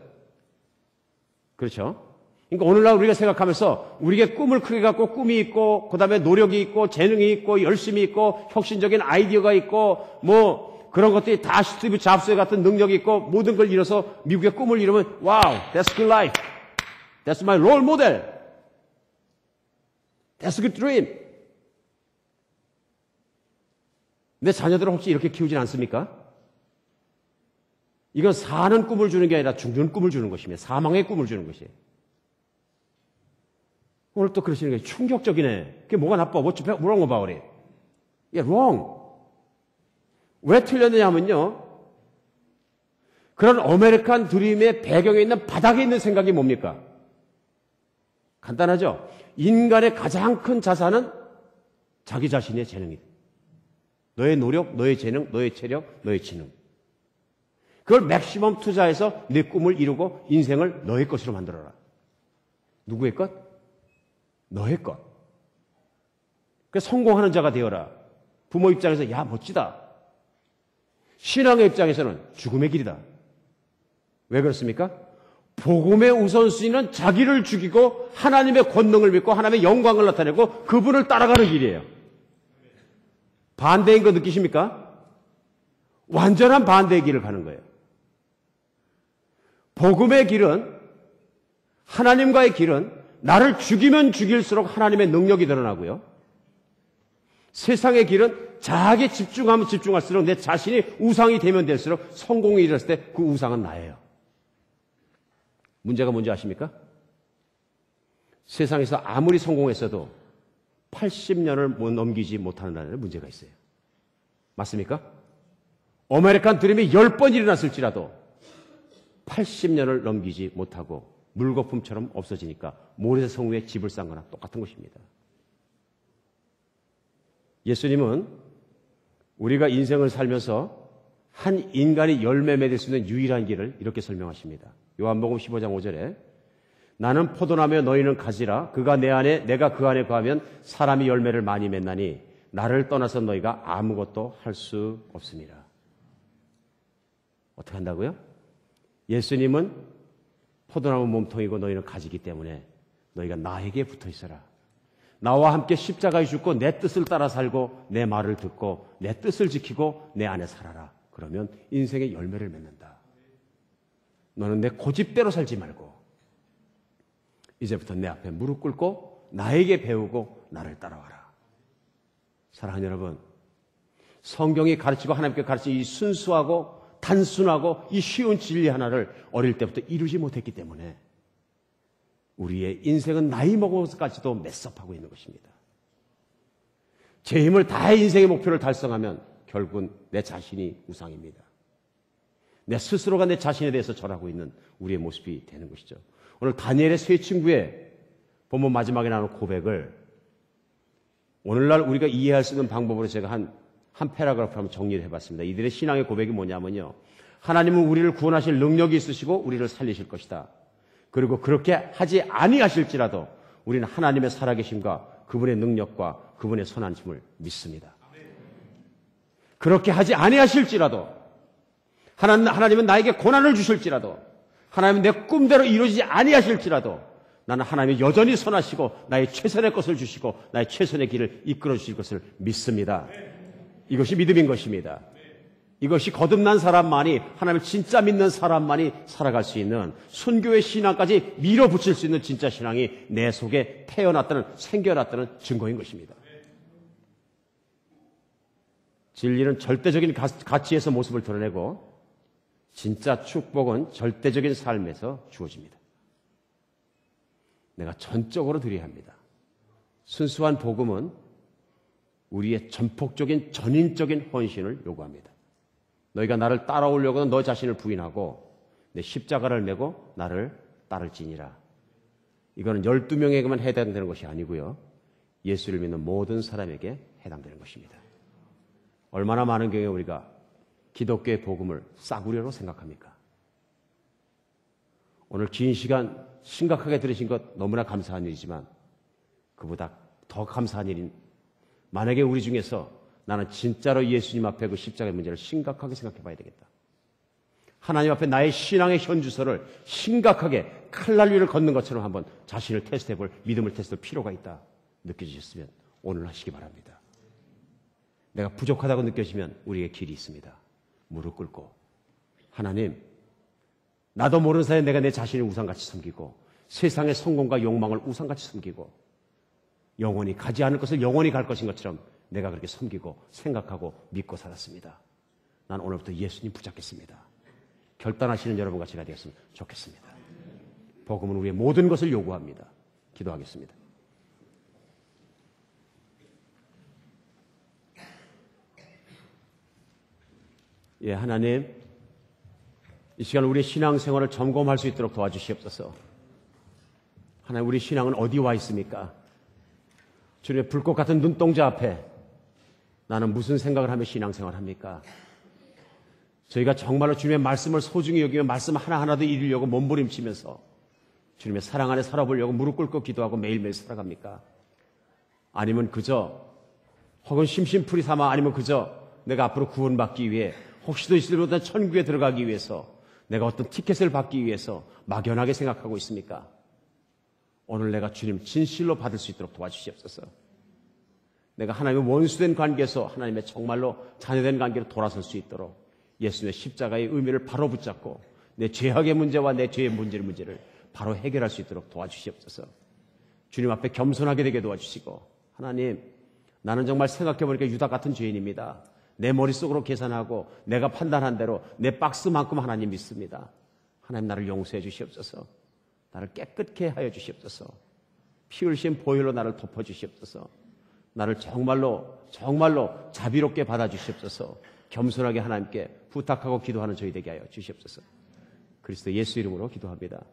그렇죠? 그러니까 오늘날 우리가 생각하면서 우리에게 꿈을 크게 갖고 꿈이 있고 그다음에 노력이 있고 재능이 있고 열심이 있고 혁신적인 아이디어가 있고 뭐 그런 것들이 다 스티브 잡스 같은 능력이 있고 모든 걸 이뤄서 미국의 꿈을 이루면 와우, that's good life. That's my role model. That's a good dream. 내 자녀들은 혹시 이렇게 키우진 않습니까? 이건 사는 꿈을 주는 게 아니라 죽는 꿈을 주는 것이며 사망의 꿈을 주는 것이에요. 오늘 또 그러시는 게 충격적이네. 그게 뭐가 나빠? What's wrong about it? Yeah, wrong. 왜 틀렸느냐 하면요. 그런 아메리칸 드림의 배경에 있는 바닥에 있는 생각이 뭡니까? 간단하죠? 인간의 가장 큰 자산은 자기 자신의 재능이다. 너의 노력, 너의 재능, 너의 체력, 너의 지능. 그걸 맥시멈 투자해서 내 꿈을 이루고 인생을 너의 것으로 만들어라. 누구의 것? 너의 것. 그래서 성공하는 자가 되어라. 부모 입장에서 야 멋지다. 신앙의 입장에서는 죽음의 길이다. 왜 그렇습니까? 복음의 우선순위는 자기를 죽이고 하나님의 권능을 믿고 하나님의 영광을 나타내고 그분을 따라가는 길이에요. 반대인 거 느끼십니까? 완전한 반대의 길을 가는 거예요. 복음의 길은, 하나님과의 길은 나를 죽이면 죽일수록 하나님의 능력이 드러나고요. 세상의 길은 자기 집중하면 집중할수록 내 자신이 우상이 되면 될수록 성공에 이르렀을 때 그 우상은 나예요. 문제가 뭔지 아십니까? 세상에서 아무리 성공했어도 80년을 넘기지 못하는 문제가 있어요. 맞습니까? 아메리칸 드림이 10번 일어났을지라도 80년을 넘기지 못하고 물거품처럼 없어지니까 모래성 위에 집을 쌓은 거나 똑같은 것입니다. 예수님은 우리가 인생을 살면서 한 인간이 열매 맺을 수 있는 유일한 길을 이렇게 설명하십니다. 요한복음 15장 5절에 나는 포도나무여 너희는 가지라 그가 내 안에 내가 그 안에 거하면 사람이 열매를 많이 맺나니 나를 떠나서 너희가 아무것도 할 수 없습니다. 어떻게 한다고요? 예수님은 포도나무 몸통이고 너희는 가지기 때문에 너희가 나에게 붙어 있어라. 나와 함께 십자가에 죽고 내 뜻을 따라 살고 내 말을 듣고 내 뜻을 지키고 내 안에 살아라. 그러면 인생의 열매를 맺는다. 너는 내 고집대로 살지 말고 이제부터 내 앞에 무릎 꿇고 나에게 배우고 나를 따라와라. 사랑하는 여러분, 성경이 가르치고 하나님께 가르치는 이 순수하고 단순하고 이 쉬운 진리 하나를 어릴 때부터 이루지 못했기 때문에 우리의 인생은 나이 먹어서까지도 메스업하고 있는 것입니다. 제 힘을 다해 인생의 목표를 달성하면 결국은 내 자신이 우상입니다. 내 스스로가 내 자신에 대해서 절하고 있는 우리의 모습이 되는 것이죠. 오늘 다니엘의 세 친구의 본문 마지막에 나오는 고백을 오늘날 우리가 이해할 수 있는 방법으로 제가 한 패러그래프 한번 정리를 해봤습니다. 이들의 신앙의 고백이 뭐냐면요. 하나님은 우리를 구원하실 능력이 있으시고 우리를 살리실 것이다. 그리고 그렇게 하지 아니하실지라도 우리는 하나님의 살아계심과 그분의 능력과 그분의 선하심을 믿습니다. 그렇게 하지 아니하실지라도 하나님은 나에게 고난을 주실지라도 하나님은 내 꿈대로 이루어지지 아니하실지라도 나는 하나님이 여전히 선하시고 나의 최선의 것을 주시고 나의 최선의 길을 이끌어 주실 것을 믿습니다. 이것이 믿음인 것입니다. 이것이 거듭난 사람만이 하나님을 진짜 믿는 사람만이 살아갈 수 있는 순교의 신앙까지 밀어붙일 수 있는 진짜 신앙이 내 속에 태어났다는 생겨났다는 증거인 것입니다. 진리는 절대적인 가치에서 모습을 드러내고 진짜 축복은 절대적인 삶에서 주어집니다. 내가 전적으로 드려야 합니다. 순수한 복음은 우리의 전폭적인 전인적인 헌신을 요구합니다. 너희가 나를 따라오려고는 너 자신을 부인하고 내 십자가를 메고 나를 따를지니라. 이거는 12명에게만 해당되는 것이 아니고요. 예수를 믿는 모든 사람에게 해당되는 것입니다. 얼마나 많은 경우에 우리가 기독교의 복음을 싸구려로 생각합니까? 오늘 긴 시간 심각하게 들으신 것 너무나 감사한 일이지만 그보다 더 감사한 일인 만약에 우리 중에서 나는 진짜로 예수님 앞에 그 십자가의 문제를 심각하게 생각해 봐야 되겠다. 하나님 앞에 나의 신앙의 현주소를 심각하게 칼날 위를 걷는 것처럼 한번 자신을 테스트해 볼 믿음을 테스트할 필요가 있다 느껴지셨으면 오늘 하시기 바랍니다. 내가 부족하다고 느껴지면 우리의 길이 있습니다. 무릎 꿇고 하나님, 나도 모르는 사이에 내가 내 자신을 우상같이 섬기고 세상의 성공과 욕망을 우상같이 섬기고 영원히 가지 않을 것을 영원히 갈 것인 것처럼 내가 그렇게 섬기고 생각하고 믿고 살았습니다. 난 오늘부터 예수님 붙잡겠습니다. 결단하시는 여러분과 제가 되었으면 좋겠습니다. 복음은 우리의 모든 것을 요구합니다. 기도하겠습니다. 예, 하나님, 이 시간 우리의 신앙생활을 점검할 수 있도록 도와주시옵소서. 하나님, 우리 신앙은 어디 와 있습니까? 주님의 불꽃 같은 눈동자 앞에 나는 무슨 생각을 하며 신앙생활을 합니까? 저희가 정말로 주님의 말씀을 소중히 여기며 말씀 하나하나도 이루려고 몸부림치면서 주님의 사랑 안에 살아보려고 무릎 꿇고 기도하고 매일매일 살아갑니까? 아니면 그저 혹은 심심풀이 삼아 아니면 그저 내가 앞으로 구원받기 위해 혹시도 있을 못한 천국에 들어가기 위해서 내가 어떤 티켓을 받기 위해서 막연하게 생각하고 있습니까? 오늘 내가 주님 진실로 받을 수 있도록 도와주시옵소서. 내가 하나님의 원수된 관계에서 하나님의 정말로 자녀된 관계로 돌아설 수 있도록 예수님의 십자가의 의미를 바로 붙잡고 내 죄악의 문제와 내 죄의 문제를 바로 해결할 수 있도록 도와주시옵소서. 주님 앞에 겸손하게 되게 도와주시고 하나님, 나는 정말 생각해보니까 유다 같은 죄인입니다. 내 머릿속으로 계산하고 내가 판단한 대로 내 박스만큼 하나님 믿습니다. 하나님 나를 용서해 주시옵소서. 나를 깨끗게 하여 주시옵소서. 피 흘린 보혈로 나를 덮어 주시옵소서. 나를 정말로 자비롭게 받아 주시옵소서. 겸손하게 하나님께 부탁하고 기도하는 저희 되게 하여 주시옵소서. 그리스도 예수 이름으로 기도합니다.